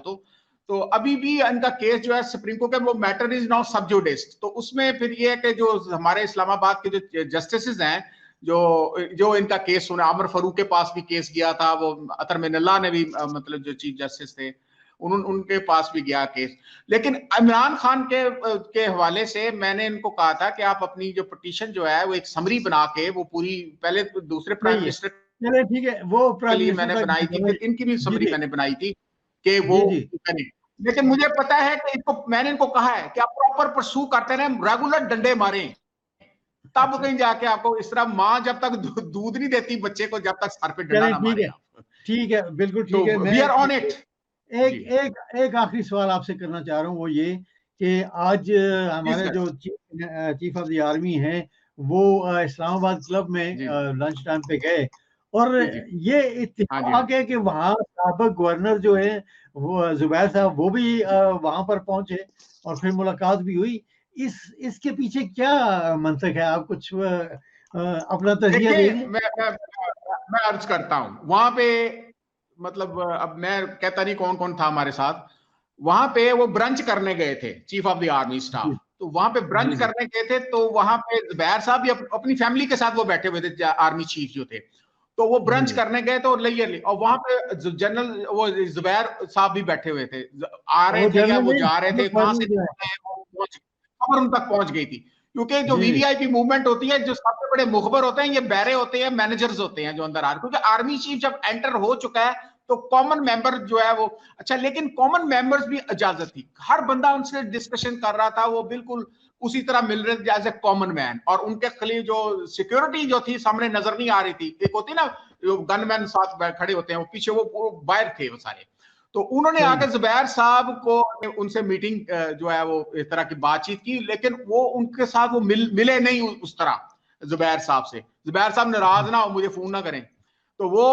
तो अभी भी इनका केस जो है सुप्रीम कोर्ट का, वो मैटर इज नाउ सब जुडिस। तो उसमें फिर ये है कि जो हमारे इस्लामाबाद के जो जस्टिस हैं, जो इनका केस सुना, आमिर फरूक के पास भी केस गया था, वो अतर मिनल्ला ने भी मतलब जो चीफ जस्टिस थे, उनके पास भी गया केस। लेकिन इमरान खान के हवाले से मैंने इनको कहा था कि आप अपनी जो पिटीशन जो है वो एक समरी बना के वो पूरी, पहले तो दूसरे प्राइम मिनिस्टर चले ठीक है, वो के प्राइम लिए मिनिस्टर मैंने बनाई थी, फिर इनकी भी समरी मैंने बनाई थी कि वो करें। लेकिन मुझे पता है कि मैंने इनको कहा है कि आप प्रॉपर परसू करते रहे, रेगुलर डंडे मारें, तब कहीं जाके आपको इस तरह माँ जब तक दूध नहीं देती बच्चे को, जब तक सर पे डंडा ना मारे आप। ठीक है, बिल्कुल ठीक है। We are on it. एक आखिरी सवाल आपसे करना चाह रहा हूँ, वो ये कि आज हमारे जो चीफ ऑफ द आर्मी हैं वो इस्लामाबाद क्लब में लंच टाइम पे गए, और ये इत्तेफाक है कि वहाँ साबिक गवर्नर जो है वो जुबैर साहब वो भी वहाँ पर पहुंचे और फिर मुलाकात भी हुई। इसके पीछे क्या मंतक है? आप कुछ अपना तजिया दे दें। मैं अर्ज करता हूँ, वहां पे मतलब अब मैं कहता नहीं कौन कौन था हमारे साथ, वहां पे वो ब्रंच करने गए थे chief of the army staff, तो वहां पे ब्रंच करने गए थे, तो वहां पे जुबैर साहब भी अपनी फैमिली के साथ वो बैठे हुए थे, आर्मी चीफ जो थे, तो वो ब्रंच करने गए थे, और वहां पे जनरल वो जुबैर साहब भी बैठे हुए थे, आ रहे थे या वो जा रहे थे, कहां से खबर उन तक पहुंच गई थी। क्योंकि जो वीवीआईपी मूवमेंट होती है, जो सबसे बड़े मुखबर होते हैं ये बैरे होते हैं, मैनेजर्स होते हैं जो अंदर आ रहे, क्योंकि आर्मी चीफ जब एंटर हो चुका है तो कॉमन मेंबर जो है वो, अच्छा लेकिन कॉमन मेंबर्स भी इजाजत थी, हर बंदा उनसे डिस्कशन कर रहा था, वो बिल्कुल उसी तरह मिल रहे थे एज ए कॉमन मैन, और उनके खिलाफ जो सिक्योरिटी जो थी सामने नजर नहीं आ रही थी, एक होती ना जो गनमैन साथ खड़े होते हैं, वो पीछे वो बाहर थे वो सारे, तो उन्होंने आकर जुबैर साहब को उनसे मीटिंग जो है वो इस तरह की बातचीत की, लेकिन वो उनके साथ वो मिले नहीं उस तरह जुबैर साहब से, जुबैर साहब नाराज ना हो, मुझे फोन ना करें, तो वो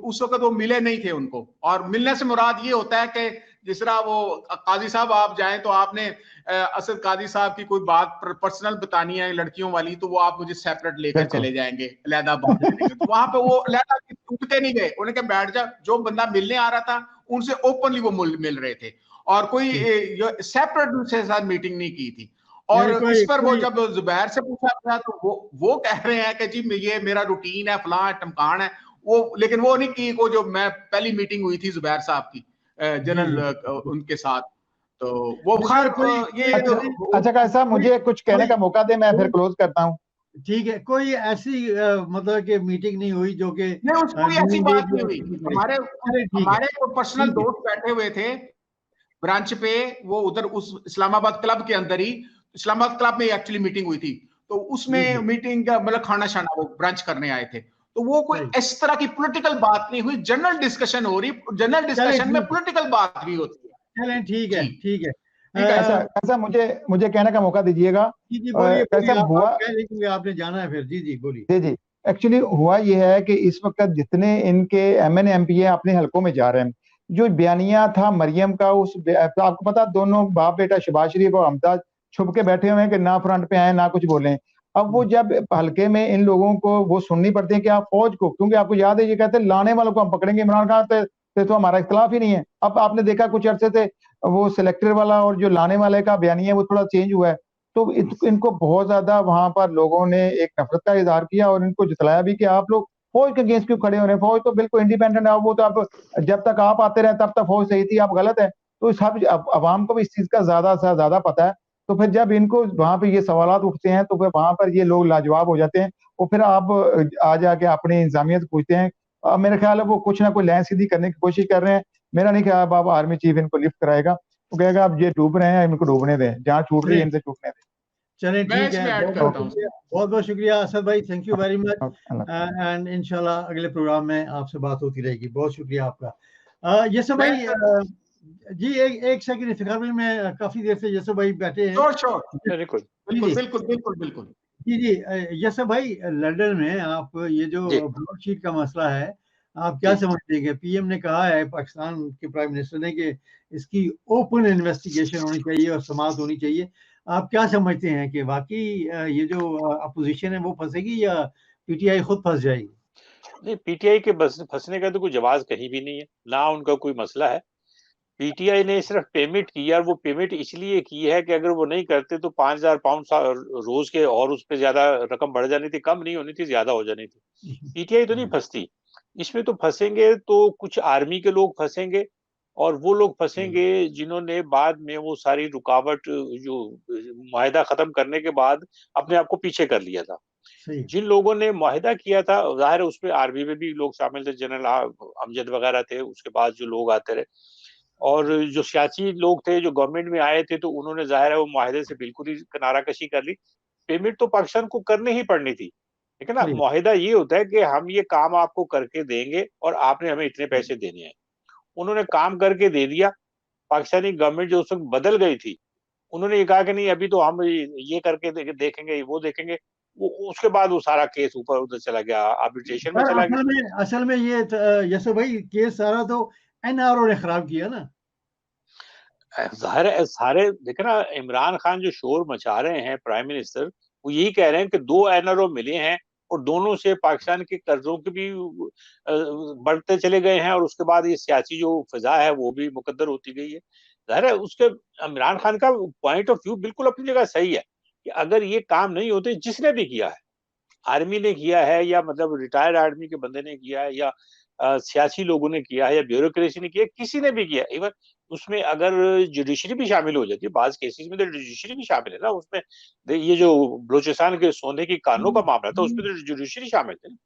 उस वक्त वो मिले नहीं थे उनको, और मिलने से मुराद ये होता है कि जिस तरह वो काजी साहब आप जाएं तो आपने असद काजी साहब की कोई बात पर्सनल बतानी है लड़कियों वाली, तो वो आप मुझे सेपरेट लेकर चले जाएंगे, अलहदा बात करेंगे, तो वहां पे वो अलहदा उठते नहीं गए, उन्हें कहा बैठ जा, जो बंदा मिलने आ रहा था उनसे ओपनली वो मिल रहे थे, और कोई सेपरेट उनसे साथ मीटिंग नहीं की थी। और इस पर वो जब जुबैर से पूछा गया तो वो कह रहे हैं कि जी ये मेरा रूटीन है, फलां टमकान है, वो लेकिन वो नहीं की वो जो मैं पहली मीटिंग हुई थी जुबैर साहब की जनरल उनके साथ, तो वो खैर ये अच्छा कैसा, मुझे कुछ कहने का मौका दे, मैं फिर क्लोज करता हूँ। ठीक है, कोई ऐसी मतलब कि मीटिंग नहीं हुई जो कि नहीं, कोई ऐसी बात नहीं हुई, हमारे तो पर्सनल दोस्त बैठे हुए थे ब्रांच पे, वो उधर उस इस्लामाबाद क्लब के अंदर ही, इस्लामाबाद क्लब में एक्चुअली मीटिंग हुई थी, तो उसमें मीटिंग का मतलब खाना शाना वो ब्रांच करने आए थे, तो वो कोई इस तरह की पॉलिटिकल बात नहीं हुई, जनरल डिस्कशन हो रही, जनरल डिस्कशन में पॉलिटिकल बात भी होती है। चलें ठीक है, ठीक है। ऐसा मुझे कहने का मौका दीजिएगा। जी बोलिए, कैसा हुआ, आपने जाना है फिर, जी बोलिए। जी एक्चुअली हुआ ये है कि इस वक्त जितने इनके MN MP अपने हलकों में जा रहे हैं, जो बयानिया था मरियम का, उस आपको पता दोनों बाप बेटा शहबाज शरीफ और हमजा छुप के बैठे हुए हैं कि ना फ्रंट पे आए ना कुछ बोले। अब वो जब हल्के में इन लोगों को वो सुननी पड़ती है कि आप फौज को, क्योंकि आपको याद है ये कहते हैं लाने वालों को हम पकड़ेंगे, इमरान खान से तो हमारा इख्तलाफ ही नहीं है। अब आपने देखा कुछ अरसे से वो सिलेक्टर वाला और जो लाने वाले का बयानिया वो थोड़ा चेंज हुआ है, तो इनको बहुत ज्यादा वहां पर लोगों ने एक नफरत का इजहार किया और इनको जितलाया भी कि आप लोग फौज के अगेंस्ट क्यों खड़े हो रहे हैं, फौज तो बिल्कुल इंडिपेंडेंट है, वो तो आप जब तक आप आते रहे तब तक फौज सही थी, आप गलत है। तो सब अवाम को भी इस चीज का ज्यादा से ज्यादा पता है, तो फिर जब इनको वहां पे ये सवाल उठते हैं तो फिर वहां पर ये लोग लाजवाब हो जाते हैं, और फिर आप आ जाके अपनी इंसामियत पूछते हैं। मेरा ख्याल है वो कुछ ना कुछ लाइन सीधी करने की कोशिश कर रहे हैं। मेरा नहीं ख्याल अब आर्मी चीफ इनको लिफ्ट कराएगा, वो कहेगा अब ये डूब रहे हैं इनको डूबने दें, जहाँ छूट रही है इनसे छूटने दें। चलें ठीक है, बहुत बहुत शुक्रिया असद भाई, thank you very much, and इंशाल्लाह अगले प्रोग्राम में आपसे बात होती रहेगी। बहुत शुक्रिया आपका। यशब भाई जी, एक सेकंड इफ्तिखार भाई, मैं काफी देर से यशब भाई बैठे हैं। बिल्कुल जी यशब भाई, लंदन में आप ये जो ब्रॉडशीट का मसला है, आप क्या समझते हैं? PM ने कहा है, पाकिस्तान के प्राइम मिनिस्टर ने, कि इसकी ओपन इन्वेस्टिगेशन होनी चाहिए और समाअत होनी चाहिए। आप क्या समझते हैं कि वाकई ये जो अपोजिशन है वो फंसेगी या PTI खुद फंस जाएगी? नहीं, PTI के फंसने का तो कोई जवाब कहीं भी नहीं है, ना उनका कोई मसला है। PTI ने सिर्फ पेमेंट की है, और वो पेमेंट इसलिए की है कि अगर वो नहीं करते तो 5,000 पाउंड रोज के, और उस पर ज्यादा रकम बढ़ जानी थी, कम नहीं होनी थी, ज्यादा हो जानी थी। PTI तो नहीं फंसती इसमें, तो फंसेंगे तो कुछ आर्मी के लोग फंसेंगे, और वो लोग फंसेंगे जिन्होंने बाद में वो सारी रुकावट जो मुआहिदा खत्म करने के बाद अपने आप को पीछे कर लिया था। सही। जिन लोगों ने मुआहिदा किया था, ज़ाहिर है उसमें आर्मी में भी लोग शामिल थे, जनरल अमजद वगैरह थे, उसके बाद जो लोग आते रहे, और जो सियासी लोग थे जो गवर्नमेंट में आए थे, तो उन्होंने ज़ाहिर है वो मुआहिदे से बिल्कुल ही किनाराकशी कर ली। पेमेंट तो पाकिस्तान को करनी ही पड़नी थी, ठीक है ना? सही। मुआहिदा ये होता है कि हम ये काम आपको करके देंगे और आपने हमें इतने पैसे देने हैं। उन्होंने काम करके दे दिया। पाकिस्तानी गवर्नमेंट जो उस वक़्त बदल गई थी, उन्होंने ये कहा कि नहीं अभी तो हम ये करके देखेंगे, वो देखेंगे। वो उसके बाद वो सारा केस ऊपर उधर चला गया, आर्बिट्रेशन में पर चला गया। असल में ये यशो भाई केस सारा तो एनआरओ ने खराब किया ना। ज़ाहिर है सारे देखे ना, इमरान खान जो शोर मचा रहे हैं प्राइम मिनिस्टर, वो यही कह रहे हैं कि 2 एनआरओ मिले हैं और दोनों से पाकिस्तान के कर्जों के भी बढ़ते चले गए हैं, और उसके बाद ये सियासी जो फ़िज़ा है वो भी मुकद्दर होती गई है। ज़ाहिर है उसके इमरान खान का पॉइंट ऑफ व्यू बिल्कुल अपनी जगह सही है कि अगर ये काम नहीं होते, जिसने भी किया है, आर्मी ने किया है या मतलब रिटायर्ड आर्मी के बंदे ने किया है या सियासी लोगों ने किया है या ब्यूरोक्रेसी ने किया है, किसी ने भी किया है, इवन उसमें अगर जुडिशरी भी शामिल हो जाती है, बाज़ केसेस में तो जुडिशरी भी शामिल है ना उसमें। ये जो बलूचिस्तान के सोने की कानों का मामला था, उसमें तो जुडिशरी शामिल थी।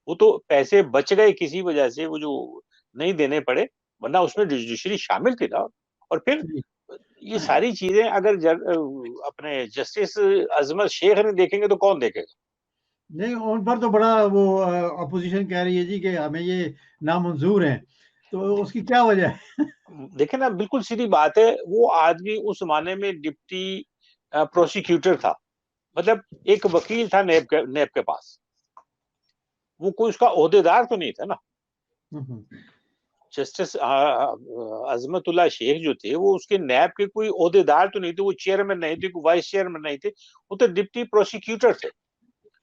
वो तो पैसे बच गए किसी वजह से, वो जो नहीं देने पड़े, वरना उसमें जुडिशरी शामिल थी ना। और फिर सही। ये सारी चीजें अगर अपने जस्टिस अजमत शेख ने देखेंगे तो कौन देखेगा? नहीं, उन पर तो बड़ा वो अपोजिशन कह रही है जी कि हमें ये नामंजूर है, तो उसकी क्या वजह है? देखे ना, बिल्कुल सीधी बात है, वो आदमी उस जमाने में डिप्टी प्रोसिक्यूटर था, मतलब एक वकील था नेब के पास, वो कोई उसका ओहदेदार तो नहीं था ना। जस्टिस अजमतुल्ला शेख जो थे, वो उसके नैब के कोई ओहदेदार तो नहीं थे, वो चेयरमैन नहीं थे, कोई वाइस चेयरमैन नहीं थे, वो तो डिप्टी प्रोसिक्यूटर थे।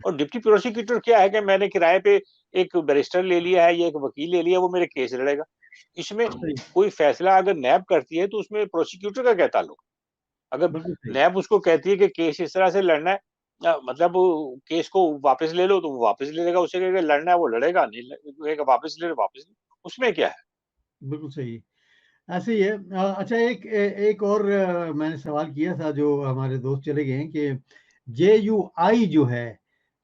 और डिप्टी प्रोसिक्यूटर क्या है कि मैंने किराए पे एक बैरिस्टर ले लिया है या एक वकील ले लिया, वो मेरे केस लड़ेगा। इसमें सही। कोई फैसला अगर नैब करती है तो उसमें प्रोसिक्यूटर का क्या ताल्लुक? अगर बिल्कुल सही। नैब उसको कहती है कि केस इस तरह से लड़ना है, मतलब केस को वापस ले लो, तो वो वापस ले लेगा, उसे कहेगा लड़ना है वो लड़ेगा, नहीं कहेगा वापस ले लो वापस ले, उसमें क्या है? बिल्कुल सही। ऐसे ही है। अच्छा, एक और मैंने सवाल किया था, जो हमारे दोस्त चले गए हैं, कि जेयूआई जो है,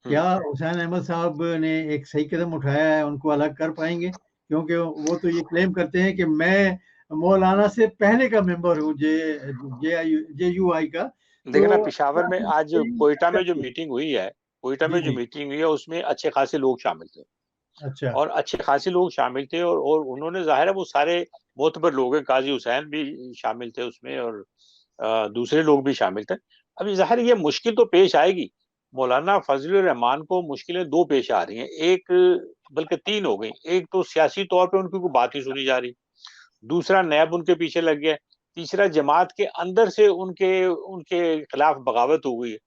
क्या हुसैन अहमद साहब ने एक सही कदम उठाया है? उनको अलग कर पाएँगे? क्योंकि वो तो ये क्लेम करते हैं कि मैं मौलाना से पहले का मेंबर हूँ जेयूआई का। देखिए ना, तो पेशावर क्या में आज जेयूआई कोयटा क्या में जो करती है? मीटिंग हुई है, कोयटा जी, में जो जी। मीटिंग हुई है उसमें अच्छे खासे लोग शामिल थे। अच्छा। और अच्छे खासे लोग शामिल थे, और उन्होंने ज़ाहिर है वो सारे मोतबर लोग हैं, काज़ी हुसैन भी शामिल थे उसमें, और दूसरे लोग भी शामिल थे। अभी ज़ाहिर ये मुश्किल तो पेश आएगी। मौलाना फज़लुर रहमान को मुश्किलें 2 पेश आ रही हैं। एक बल्कि 3 हो गई। एक तो सियासी तौर पे उनकी कोई बात नहीं सुनी जा रही। दूसरा नैब उनके पीछे लग गया है। तीसरा जमात के अंदर से उनके उनके खिलाफ बगावत हो गई है।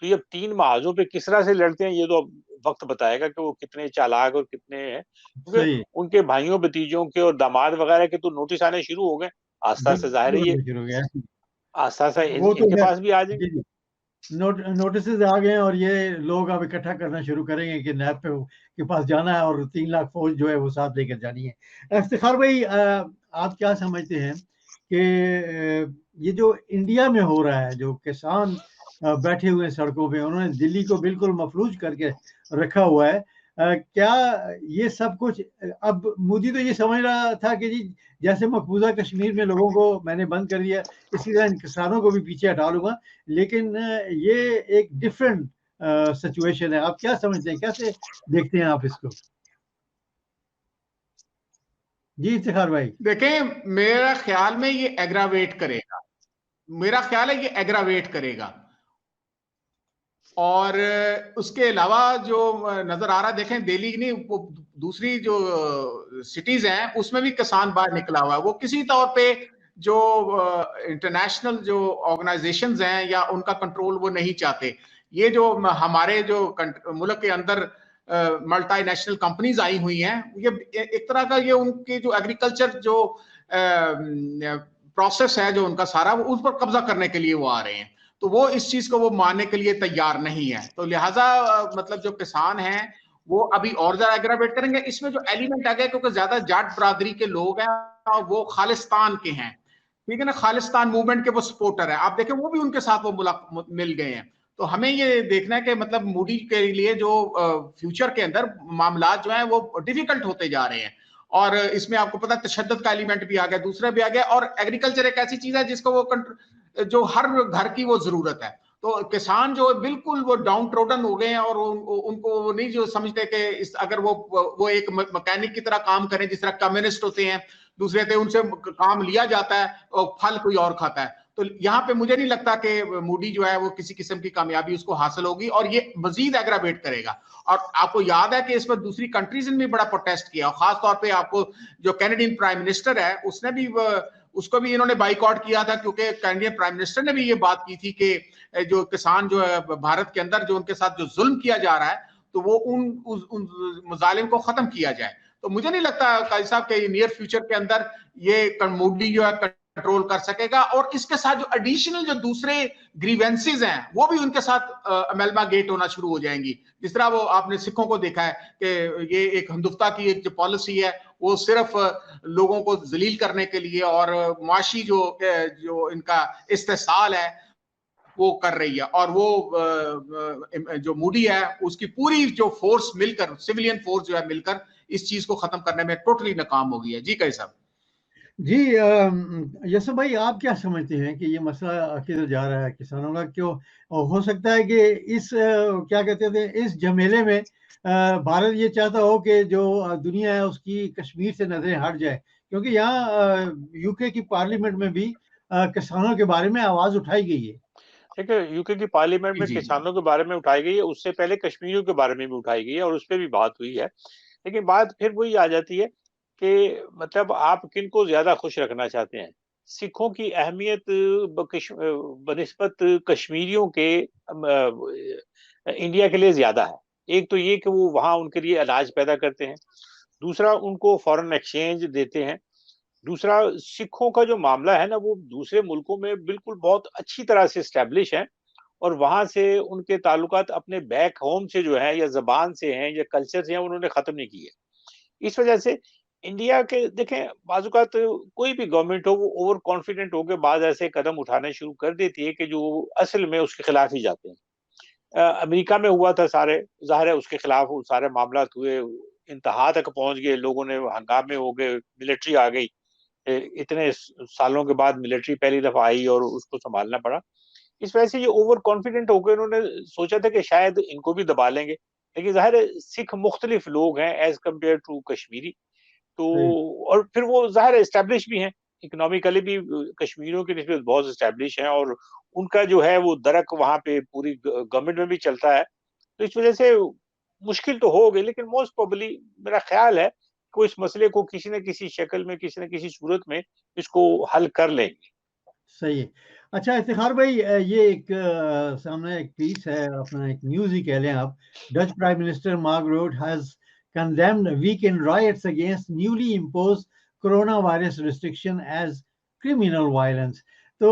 तो ये अब 3 महाज़ों पे किस तरह से लड़ते हैं, ये तो अब वक़्त बताएगा कि वो कितने चालाक और कितने हैं। क्योंकि सही। उनके भाइयों-भतीजों के और दामाद वग़ैरह के तो नोटिस आने शुरू हो गए। आस्था से ज़ाहिर है बिल्कुल ये शुरू हो गया है। आस्था से वो तो इनके है। पास भी आ जाएँगे। जी, जी। नोटिसेज़ आ गए हैं, और ये लोग अब इकट्ठा करना शुरू करेंगे कि नैब के पास जाना है और 3 लाख फ़ौज जो है वो साथ लेकर जानी है। इफ्तिख़ार भाई, आप क्या समझते हैं कि ये जो इंडिया में हो रहा है, जो किसान बैठे हुए हैं सड़कों पे, उन्होंने दिल्ली को बिल्कुल मफलूज करके रखा हुआ है। क्या ये सब कुछ अब मोदी तो ये समझ रहा था कि जी, जैसे मकबूज़ा कश्मीर में लोगों को मैंने बंद कर दिया, इसी तरह इन किसानों को भी पीछे हटा लूँगा। लेकिन ये एक डिफरेंट सिचुएशन है। आप क्या समझते हैं? कैसे देखते हैं आप इसको? जी, इफ्तिखार भाई। देखें, मेरा ख्याल में ये एग्रावेट करेगा। मेरा ख्याल है ये एग्रावेट करेगा। और उसके अलावा जो नजर आ रहा है, देखें दिल्ली नहीं, वो दूसरी जो सिटीज हैं उसमें भी किसान बाहर निकला हुआ है। वो किसी तौर पे जो इंटरनेशनल जो ऑर्गेनाइजेशंस हैं या उनका कंट्रोल वो नहीं चाहते। ये जो हमारे जो मुल्क के अंदर मल्टीनेशनल कंपनीज आई हुई हैं, ये एक तरह का ये उनकी जो एग्रीकल्चर जो प्रोसेस है जो उनका सारा, वो उस पर कब्जा करने के लिए वो आ रहे हैं। तो वो इस चीज को वो मानने के लिए तैयार नहीं है। तो लिहाजा मतलब जो किसान हैं वो अभी और ज्यादा एग्रावेट करेंगे। इसमें जो एलिमेंट आ गया, क्योंकि ज्यादा जाट बरादरी के लोग हैं वो खालिस्तान के हैं, ठीक है ना, खालिस्तान मूवमेंट के वो सपोर्टर है, आप देखें वो भी उनके साथ वो मिल गए हैं। तो हमें ये देखना है कि मतलब मोदी के लिए जो फ्यूचर के अंदर मामला जो है वो डिफिकल्ट होते जा रहे हैं, और इसमें आपको पता है तशद्दुद का एलिमेंट भी आ गया, दूसरा भी आ गया, और एग्रीकल्चर एक ऐसी चीज है जिसको वो जो हर घर की वो जरूरत है। तो किसान जो बिल्कुल वो डाउन ट्रोडन हो गए हैं, और उनको वो नहीं जो समझते कि अगर वो एक मैकेनिक की तरह काम करें, जिस तरह कम्युनिस्ट होते हैं दूसरे थे, उनसे काम लिया जाता है और फल कोई और खाता है। तो यहाँ पे मुझे नहीं लगता कि मोदी जो है वो किसी किस्म की कामयाबी उसको हासिल होगी, और ये मजीद एग्रावेट करेगा। और आपको याद है कि इस पर दूसरी कंट्रीज ने भी बड़ा प्रोटेस्ट किया, और खासतौर पर आपको जो कैनेडियन प्राइम मिनिस्टर है उसने भी उसको भी इन्होंने बाइकआउट किया था, क्योंकि कैनेडियन प्राइम मिनिस्टर ने भी ये बात की थी कि जो किसान जो है भारत के अंदर जो उनके साथ जो जुल्म किया जा रहा है, तो वो उन मजालिम को खत्म किया जाए। तो मुझे नहीं लगता काजी साहब के नियर फ्यूचर के अंदर ये मोदी जो है कंट्रोल कर सकेगा, और इसके साथ जो एडिशनल जो दूसरे ग्रीवेंसेस हैं वो भी उनके साथ अमेलमागेट होना शुरू हो जाएंगी। जिस तरह वो आपने सिखों को देखा है कि ये एक हिंदुत्व की एक जो पॉलिसी है वो सिर्फ लोगों को जलील करने के लिए और मुआशी जो इनका इस्तेसाल है वो कर रही है, और वो जो मोदी है उसकी पूरी जो फोर्स मिलकर, सिविलियन फोर्स जो है मिलकर इस चीज को खत्म करने में टोटली नाकाम हो गई है। जी काजी साहब। जी यसफ भाई, आप क्या समझते हैं कि ये मसला किधर जा रहा है किसानों का? क्यों हो सकता है कि इस क्या कहते थे, इस झमेले में भारत ये चाहता हो कि जो दुनिया है उसकी कश्मीर से नजरें हट जाए, क्योंकि यहाँ यूके की पार्लियामेंट में भी किसानों के बारे में आवाज उठाई गई है। देखिए, यूके की पार्लियामेंट में जी किसानों के बारे में उठाई गई है, उससे पहले कश्मीरियों के बारे में भी उठाई गई है और उस पर भी बात हुई है। लेकिन बात फिर वही आ जाती है कि मतलब आप किनको ज्यादा खुश रखना चाहते हैं। सिखों की अहमियत बनिस्बत कश्मीरियों के इंडिया के लिए ज्यादा है। एक तो ये कि वो वहां उनके लिए अनाज पैदा करते हैं, दूसरा उनको फॉरेन एक्सचेंज देते हैं, दूसरा सिखों का जो मामला है ना वो दूसरे मुल्कों में बिल्कुल बहुत अच्छी तरह से स्टैब्लिश है, और वहां से उनके ताल्लुकात अपने बैक होम से जो है या जबान से हैं या कल्चर से हैं उन्होंने खत्म नहीं किए। इस वजह से इंडिया के देखें बाजुकात कोई भी गवर्नमेंट हो वो ओवर कॉन्फिडेंट होकर बाद ऐसे कदम उठाने शुरू कर देती है कि जो असल में उसके खिलाफ ही जाते हैं। अमेरिका में हुआ था, सारे जाहिर है उसके खिलाफ सारे मामला हुए, इंतहा तक पहुंच गए, लोगों ने हंगामे हो गए, मिलिट्री आ गई। इतने सालों के बाद मिलिट्री पहली दफा आई और उसको संभालना पड़ा। इस वजह से ये ओवर कॉन्फिडेंट हो गए, उन्होंने सोचा था कि शायद इनको भी दबा लेंगे। लेकिन जाहिर है सिख मुख्तलिफ लोग हैं एज कम्पेयर टू कश्मीरी, तो और फिर वो जाहिर एस्टेब्लिश भी हैं इकोनॉमिकली भी, कश्मीरियों की निस्बत बहुत एस्टेब्लिश हैं, और उनका जो है वो दरक वहां पे पूरी गवर्नमेंट में भी चलता है। तो इस वजह से मुश्किल तो हो गई, लेकिन मोस्ट प्रोबेबली मेरा ख्याल है कि इस मसले को किसी न किसी शक्ल में, किसी न किसी सूरत में इसको हल कर लेंगे। सही है। अच्छा इफ्तिखार भाई, ये एक सामने एक पीस है अपना, एक न्यूज़ ही कह लें आप। Dutch prime minister Mark Rutte has condemned weekend riots against newly imposed coronavirus restriction as criminal violence। तो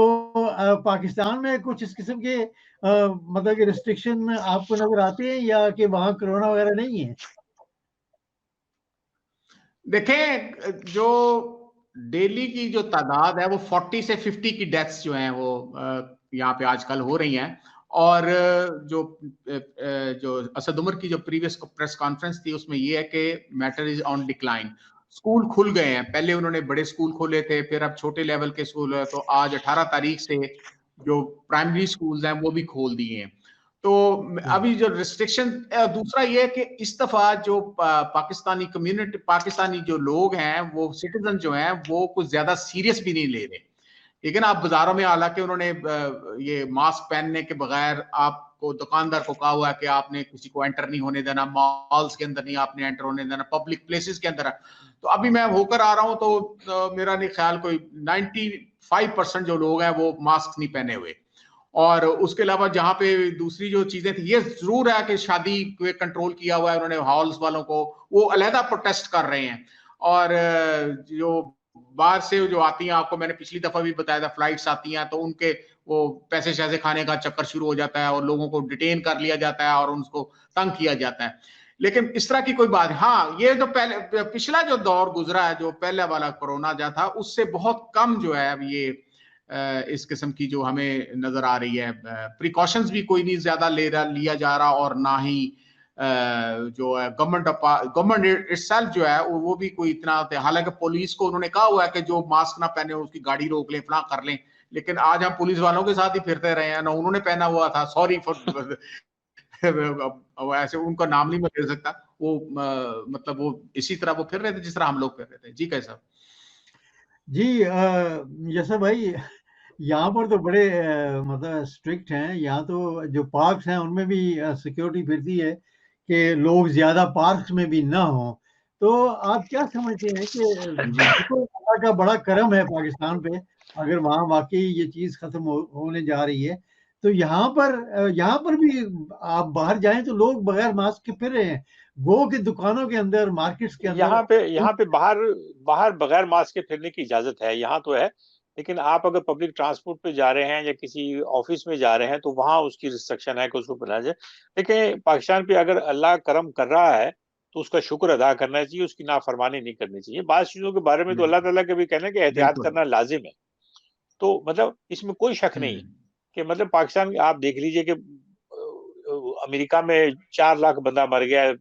पाकिस्तान में कुछ इस किस्म के मतलब कि रिस्ट्रिक्शन आपको नजर आते हैं, या कि वहाँ कोरोना वगैरह नहीं है? देखें, जो डेली की जो तादाद है वो 40 से 50 की डेथ्स जो हैं वो यहाँ पे आजकल हो रही हैं। और जो असद उमर की जो प्रीवियस प्रेस कॉन्फ्रेंस थी उसमें ये है कि matter is on decline. School खुल गए हैं, पहले उन्होंने बड़े स्कूल खोले थे, फिर अब छोटे लेवल के स्कूल है, तो आज 18 तारीख से जो प्राइमरी स्कूल्स हैं वो भी खोल दिए हैं। तो अभी जो रिस्ट्रिक्शन, दूसरा ये है कि इस दफा जो पाकिस्तानी कम्युनिटी, पाकिस्तानी जो लोग हैं वो सिटीजन जो हैं वो कुछ ज्यादा सीरियस भी नहीं ले रहे। ठीक है ना, आप बाजारों में, हालांकि उन्होंने ये मास्क पहनने के बगैर आपको, दुकानदार को कहा हुआ है कि आपने किसी को एंटर नहीं होने देना, मॉल्स के अंदर नहीं आपने एंटर होने देना, पब्लिक प्लेसेस के अंदर। तो अभी मैं होकर आ रहा हूं तो मेरा नहीं ख्याल कोई 95% जो लोग हैं वो मास्क नहीं पहने हुए। और उसके अलावा जहां पे दूसरी जो चीजें थी, ये जरूर है कि शादी को कंट्रोल किया हुआ है उन्होंने, हॉल्स वालों को वो अलहदा प्रोटेस्ट कर रहे हैं। और जो बाहर से जो आती हैं, आपको मैंने पिछली दफा भी बताया था, फ्लाइट्स आती हैं तो उनके वो पैसे शैसे खाने का चक्कर शुरू हो जाता है और लोगों को डिटेन कर लिया जाता है और उनको तंग किया जाता है। लेकिन इस तरह की कोई बात, हाँ ये जो पहले पिछला जो दौर गुजरा है, जो पहले वाला कोरोना जो था, उससे बहुत कम जो है अब ये इस किस्म की जो हमें नजर आ रही है, प्रिकॉशंस भी कोई नहीं ज्यादा लिया जा रहा, और ना ही जो है गवर्नमेंट इटसेल्फ जो है वो भी कोई इतना, हालांकि पुलिस को उन्होंने कहा हुआ है कि जो मास्क ना पहने उसकी गाड़ी रोक लें, फला कर लें, लेकिन आज हम पुलिस वालों के साथ ही फिरते रहे हैं, ना उन्होंने पहना हुआ था, सॉरी फॉर ऐसे उनका नाम नहीं मैं ले सकता, वो मतलब वो इसी तरह वो फिर रहे थे जिस तरह हम लोग फिर रहे थे। जी कैसा जी यशा भाई, यहाँ पर तो बड़े मतलब स्ट्रिक्ट हैं। यहाँ तो जो पार्क्स हैं उनमें भी सिक्योरिटी फिरती है कि लोग ज्यादा पार्क्स में भी ना हो। तो आप क्या समझते हैं कि देखो अल्लाह का बड़ा करम है पाकिस्तान पे, अगर वहाँ वाकई ये चीज खत्म होने जा रही है, तो यहाँ पर भी आप बाहर जाएं तो लोग बगैर मास्क के फिर रहे हैं, गो के दुकानों के अंदर, मार्केट्स के अंदर। यहाँ पे बाहर बाहर बगैर मास्क के फिरने की इजाजत है, यहाँ तो है। लेकिन आप अगर पब्लिक ट्रांसपोर्ट पे जा रहे हैं या किसी ऑफिस में जा रहे हैं तो वहां उसकी रिस्ट्रिक्शन है कि उसको पहना जाए। लेकिन पाकिस्तान पे अगर अल्लाह करम कर रहा है तो उसका शुक्र अदा करना चाहिए, उसकी नाफरमानी नहीं करनी चाहिए। बात चीजों के बारे में तो अल्लाह ताला के भी कहना है कि एहतियात बिल्कुल। करना लाजिम है। तो मतलब इसमें कोई शक नहीं है कि मतलब पाकिस्तान, आप देख लीजिए कि अमेरिका में 4 लाख बंदा मर गया,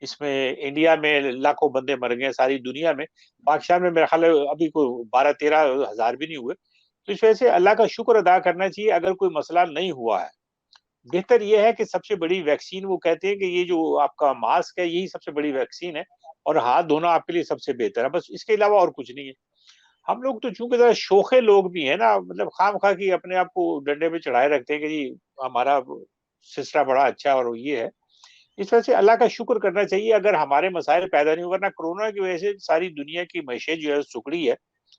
इसमें इंडिया में लाखों बंदे मर गए, सारी दुनिया में। पाकिस्तान में मेरा ख्याल है अभी कोई 12-13 हजार भी नहीं हुए। तो इस वजह से अल्लाह का शुक्र अदा करना चाहिए अगर कोई मसला नहीं हुआ है। बेहतर यह है कि सबसे बड़ी वैक्सीन, वो कहते हैं कि ये जो आपका मास्क है यही सबसे बड़ी वैक्सीन है, और हाथ धोना आपके लिए सबसे बेहतर है, बस इसके अलावा और कुछ नहीं है। हम लोग तो चूंकि जरा शोखे लोग भी है ना, मतलब खाम खा की अपने आप को डंडे पे चढ़ाए रखते हैं कि जी हमारा सिस्टम बड़ा अच्छा है और ये है। इस वजह से अल्लाह का शुक्र करना चाहिए अगर हमारे मसाइल पैदा नहीं हुए, वरना कोरोना की वजह से सारी दुनिया की मैशे जो है सुकड़ी है।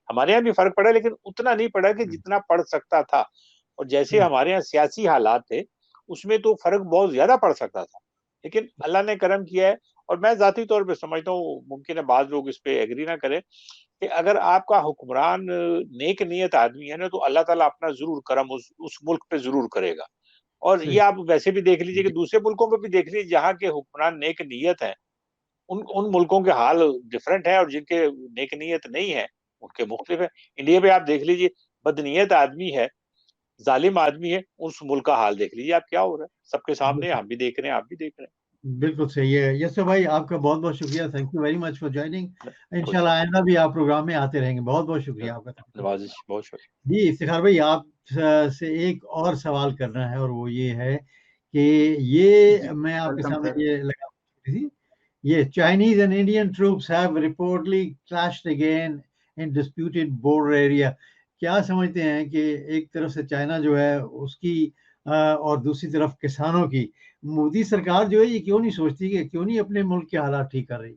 हमारे यहाँ भी फर्क पड़ा लेकिन उतना नहीं पड़ा कि जितना पड़ सकता था। और जैसे हमारे यहाँ सियासी हालात थे उसमें तो फर्क बहुत ज्यादा पड़ सकता था, लेकिन अल्लाह ने करम किया है। और मैं जाती तौर पे समझता हूँ, मुमकिन है बाद लोग इस पे एग्री ना करें, कि अगर आपका हुक्मरान नेक नीयत आदमी है ना तो अल्लाह ताला अपना जरूर करम उस मुल्क पे जरूर करेगा। और ये सही। आप वैसे भी देख लीजिए कि दूसरे मुल्कों में भी देख लीजिए जहाँ के हुक्मरान नेक नीयत है, उन मुल्कों के हाल डिफरेंट है, और जिनके नेक नीयत नहीं है उनके मुख्तलिफ है। इंडिया में आप देख लीजिए बदनीयत आदमी है, जालिम आदमी है, उस मुल्क का हाल देख लीजिए आप क्या हो रहा है, सबके सामने हम भी देख रहे हैं, आप भी देख रहे बिल्कुल सही है यशा भाई, आपका बहुत बहुत शुक्रिया। Thank you very much for joining. हैं। कोई इंशाल्लाह आइंदा भी आप प्रोग्राम में आते रहेंगे। बहुत बहुत शुक्रिया आपका। थैंक यू नवाजिश, बहुत शुक्रिया। जी। इफ्तिखार भाई, आप से एक और सवाल करना है, और वो ये है कि जी, ये मैं आपके वेलकम सामने सर। ये लगा थी, ये Chinese and Indian troops have reportedly clashed again in disputed border area. क्या समझते हैं कि एक तरफ से चाइना जो है उसकी और दूसरी तरफ किसानों की, मोदी सरकार जो है ये क्यों नहीं सोचती कि क्यों नहीं अपने मुल्क के हालात ठीक कर रही?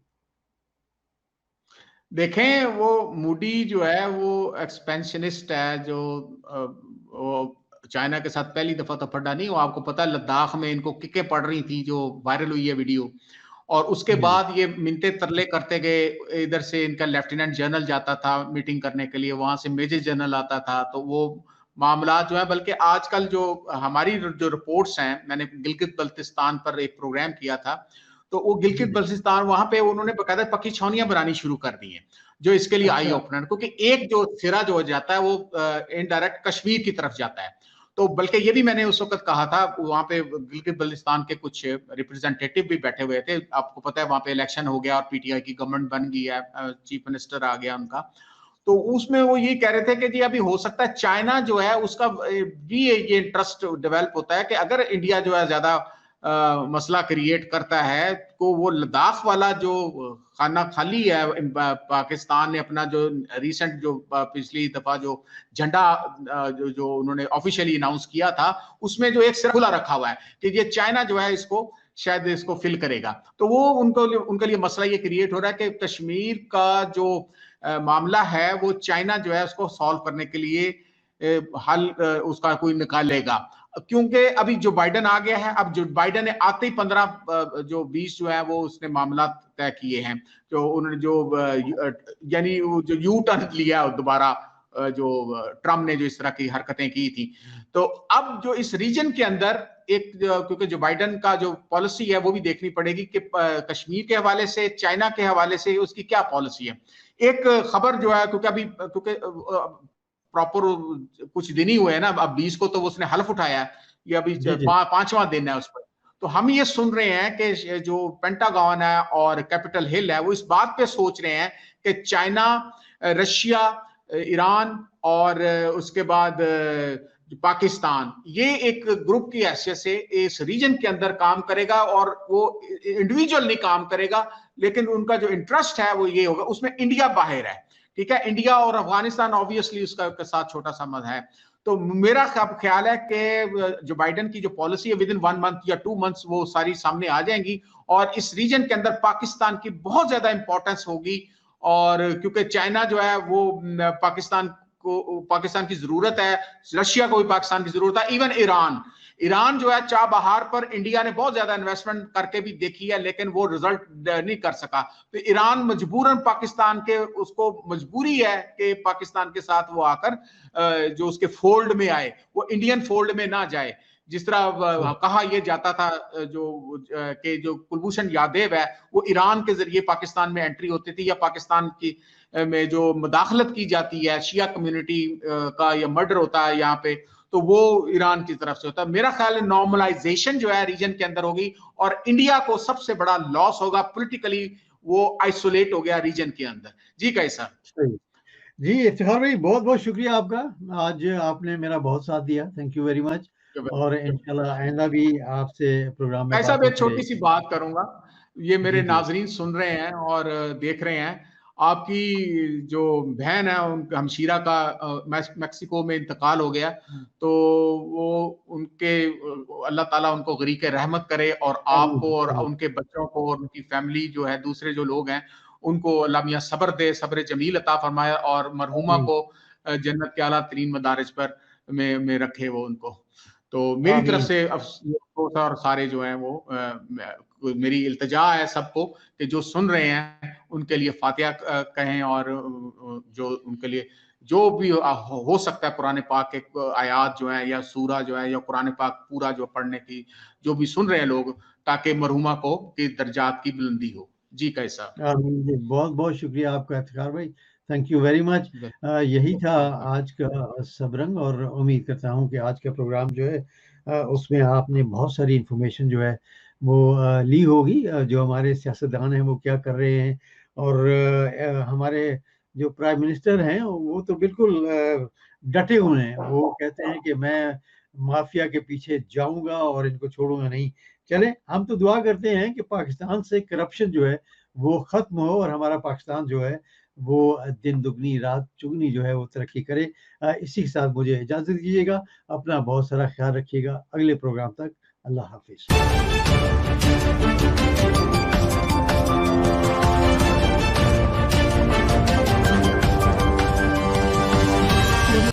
देखें, वो मूडी जो है वो एक्सपेंशनिस्ट है, जो वो चाइना के साथ पहली दफा तो पड़ा नहीं, वो आपको पता है लद्दाख में इनको किकें पड़ रही थी जो वायरल हुई है वीडियो, और उसके जी जी। बाद ये मिनते तरले करते गए। इधर से इनका लेफ्टिनेंट जनरल जाता था मीटिंग करने के लिए, वहां से मेजर जनरल आता था, तो वो मामला जो है, बल्कि आजकल जो हमारी जो रिपोर्ट्स हैं, मैंने गिलगित बल्तिस्तान पर एक प्रोग्राम किया था, तो वो जी गिलगित जी। बल्तिस्तान वहां पे उन्होंने बकायदा पक्की छावनियां बनानी शुरू कर दी हैं, जो इसके लिए आई अच्छा। ओपनर, क्योंकि एक जो सिरा जो हो जाता है वो इनडायरेक्ट कश्मीर की तरफ जाता है। तो बल्कि ये भी मैंने उस वक्त कहा था, वहां पे गिलगित बल्तिस्तान के कुछ रिप्रेजेंटेटिव भी बैठे हुए थे, आपको पता है वहां पे इलेक्शन हो गया और पीटीआई की गवर्नमेंट बन गई है, चीफ मिनिस्टर आ गया उनका। तो उसमें वो ये कह रहे थे कि जी अभी हो सकता है चाइना जो है उसका भी ये इंटरेस्ट डेवलप होता है कि अगर इंडिया जो है ज्यादा मसला क्रिएट करता है, तो वो लद्दाख वाला जो खाना खाली है, पाकिस्तान ने अपना जो रिसेंट जो पिछली दफा जो झंडा जो उन्होंने ऑफिशियली अनाउंस किया था, उसमें जो एक सिरा खुला रखा हुआ है कि ये चाइना जो है इसको शायद इसको फिल करेगा। तो वो उनके लिए मसला ये क्रिएट हो रहा है कि कश्मीर का जो मामला है वो चाइना जो है उसको सॉल्व करने के लिए हल उसका कोई निकालेगा, क्योंकि अभी जो बाइडन आ गया है। अब जो बाइडन ने आते ही 15 जो 20 जो है वो उसने मामला तय किए हैं, जो उन्होंने जो यानी जो यू टर्न लिया दोबारा जो ट्रम्प ने जो इस तरह की हरकतें की थी। तो अब जो इस रीजन के अंदर एक, क्योंकि जो बाइडेन का जो पॉलिसी है वो भी देखनी पड़ेगी कि कश्मीर के हवाले से, चाइना के हवाले से उसकी क्या पॉलिसी है। एक खबर जो है, क्योंकि प्रॉपर कुछ दिन ही हुए हैं ना, अब 20 को तो उसने हल्फ उठाया है, ये अभी 5वां दिन है उस पर। तो हम ये सुन रहे हैं कि जो पेंटागन है और कैपिटल हिल है वो इस बात पे सोच रहे हैं कि चाइना, रशिया, ईरान और उसके बाद पाकिस्तान, ये एक ग्रुप की हैसियत से इस रीजन के अंदर काम करेगा, और वो इंडिविजुअल नहीं काम करेगा, लेकिन उनका जो इंटरेस्ट है वो ये होगा। उसमें इंडिया बाहर है, ठीक है, इंडिया और अफगानिस्तान ऑब्वियसली उसका साथ छोटा सा मत है। तो मेरा ख्याल है कि जो बाइडेन की जो पॉलिसी है विद इन 1 मंथ या 2 मंथ्स वो सारी सामने आ जाएंगी, और इस रीजन के अंदर पाकिस्तान की बहुत ज्यादा इंपॉर्टेंस होगी। और क्योंकि चाइना जो है वो पाकिस्तान की जरूरत है, रशिया को भी पाकिस्तान की जरूरत है, इवन ईरान जो है चाबहार पर इंडिया ने बहुत ज्यादा इन्वेस्टमेंट करके भी देखी है, लेकिन वो रिजल्ट नहीं कर सका। तो ईरान मजबूरन पाकिस्तान के, उसको मजबूरी है कि पाकिस्तान के साथ वो आकर जो उसके फोल्ड में आए, वो इंडियन फोल्ड में ना जाए। जिस तरह कहा यह जाता था जो कुलभूषण यादव है वो ईरान के जरिए पाकिस्तान में एंट्री होती थी, या पाकिस्तान की में जो मुदाखलत की जाती है शिया कम्युनिटी का, या मर्डर होता है यहाँ पे, तो वो ईरान की तरफ से होता है। मेरा ख्याल है नॉर्मलाइजेशन जो है रीजन के अंदर होगी, और इंडिया को सबसे बड़ा लॉस होगा पॉलिटिकली, वो आइसोलेट हो गया रीजन के अंदर। जी कैसा जी इफ्तिखार भाई, बहुत बहुत शुक्रिया आपका, आज आपने मेरा बहुत साथ दिया, थैंक यू वेरी मच। और इंशाल्लाह आइंदा भी आपसे प्रोग्राम में ऐसा भी छोटी सी बात करूंगा, ये मेरे नाजरीन सुन रहे हैं और देख रहे हैं, आपकी जो बहन है उनका हमशीरा का मैक्सिको में इंतकाल हो गया, तो वो उनके अल्लाह ताला उनको गरीक रहमत करे, और आपको और उनके बच्चों को और उनकी फैमिली जो है, दूसरे जो लोग हैं उनको अल्लाह मियां सब्र दे, सब्र जमील अता फरमाए, और मरहुमा को जन्नत के आला तरीन मदारिज पर में रखे वो उनको। तो मेरी तरफ से अफसोस, और सारे जो हैं वो मेरी इल्तिजा है सबको कि जो सुन रहे हैं उनके लिए फातिहा कहें, और जो उनके लिए जो भी हो सकता है कुरान पाक के आयात जो है, या सूरा जो है, या कुरान पाक पूरा जो पढ़ने की जो भी सुन रहे हैं लोग, ताकि मरहुमा को के दर्जात की बुलंदी हो। जी कैसा, बहुत बहुत शुक्रिया आपका इफ्तिखार भाई, थैंक यू वेरी मच। यही था आज का सबरंग, और उम्मीद करता हूँ कि आज का प्रोग्राम जो है उसमें आपने बहुत सारी इंफॉर्मेशन जो है वो ली होगी, जो हमारे सियासतदान हैं वो क्या कर रहे हैं, और हमारे जो प्राइम मिनिस्टर हैं वो तो बिल्कुल डटे हुए हैं, वो कहते हैं कि मैं माफिया के पीछे जाऊंगा और इनको छोड़ूंगा नहीं। चले, हम तो दुआ करते हैं कि पाकिस्तान से करप्शन जो है वो खत्म हो, और हमारा पाकिस्तान जो है वो दिन दुगनी रात चुगनी जो है वो तरक्की करे। इसी के साथ मुझे इजाजत दीजिएगा, अपना बहुत सारा ख्याल रखिएगा, अगले प्रोग्राम तक अल्लाह हाफिज।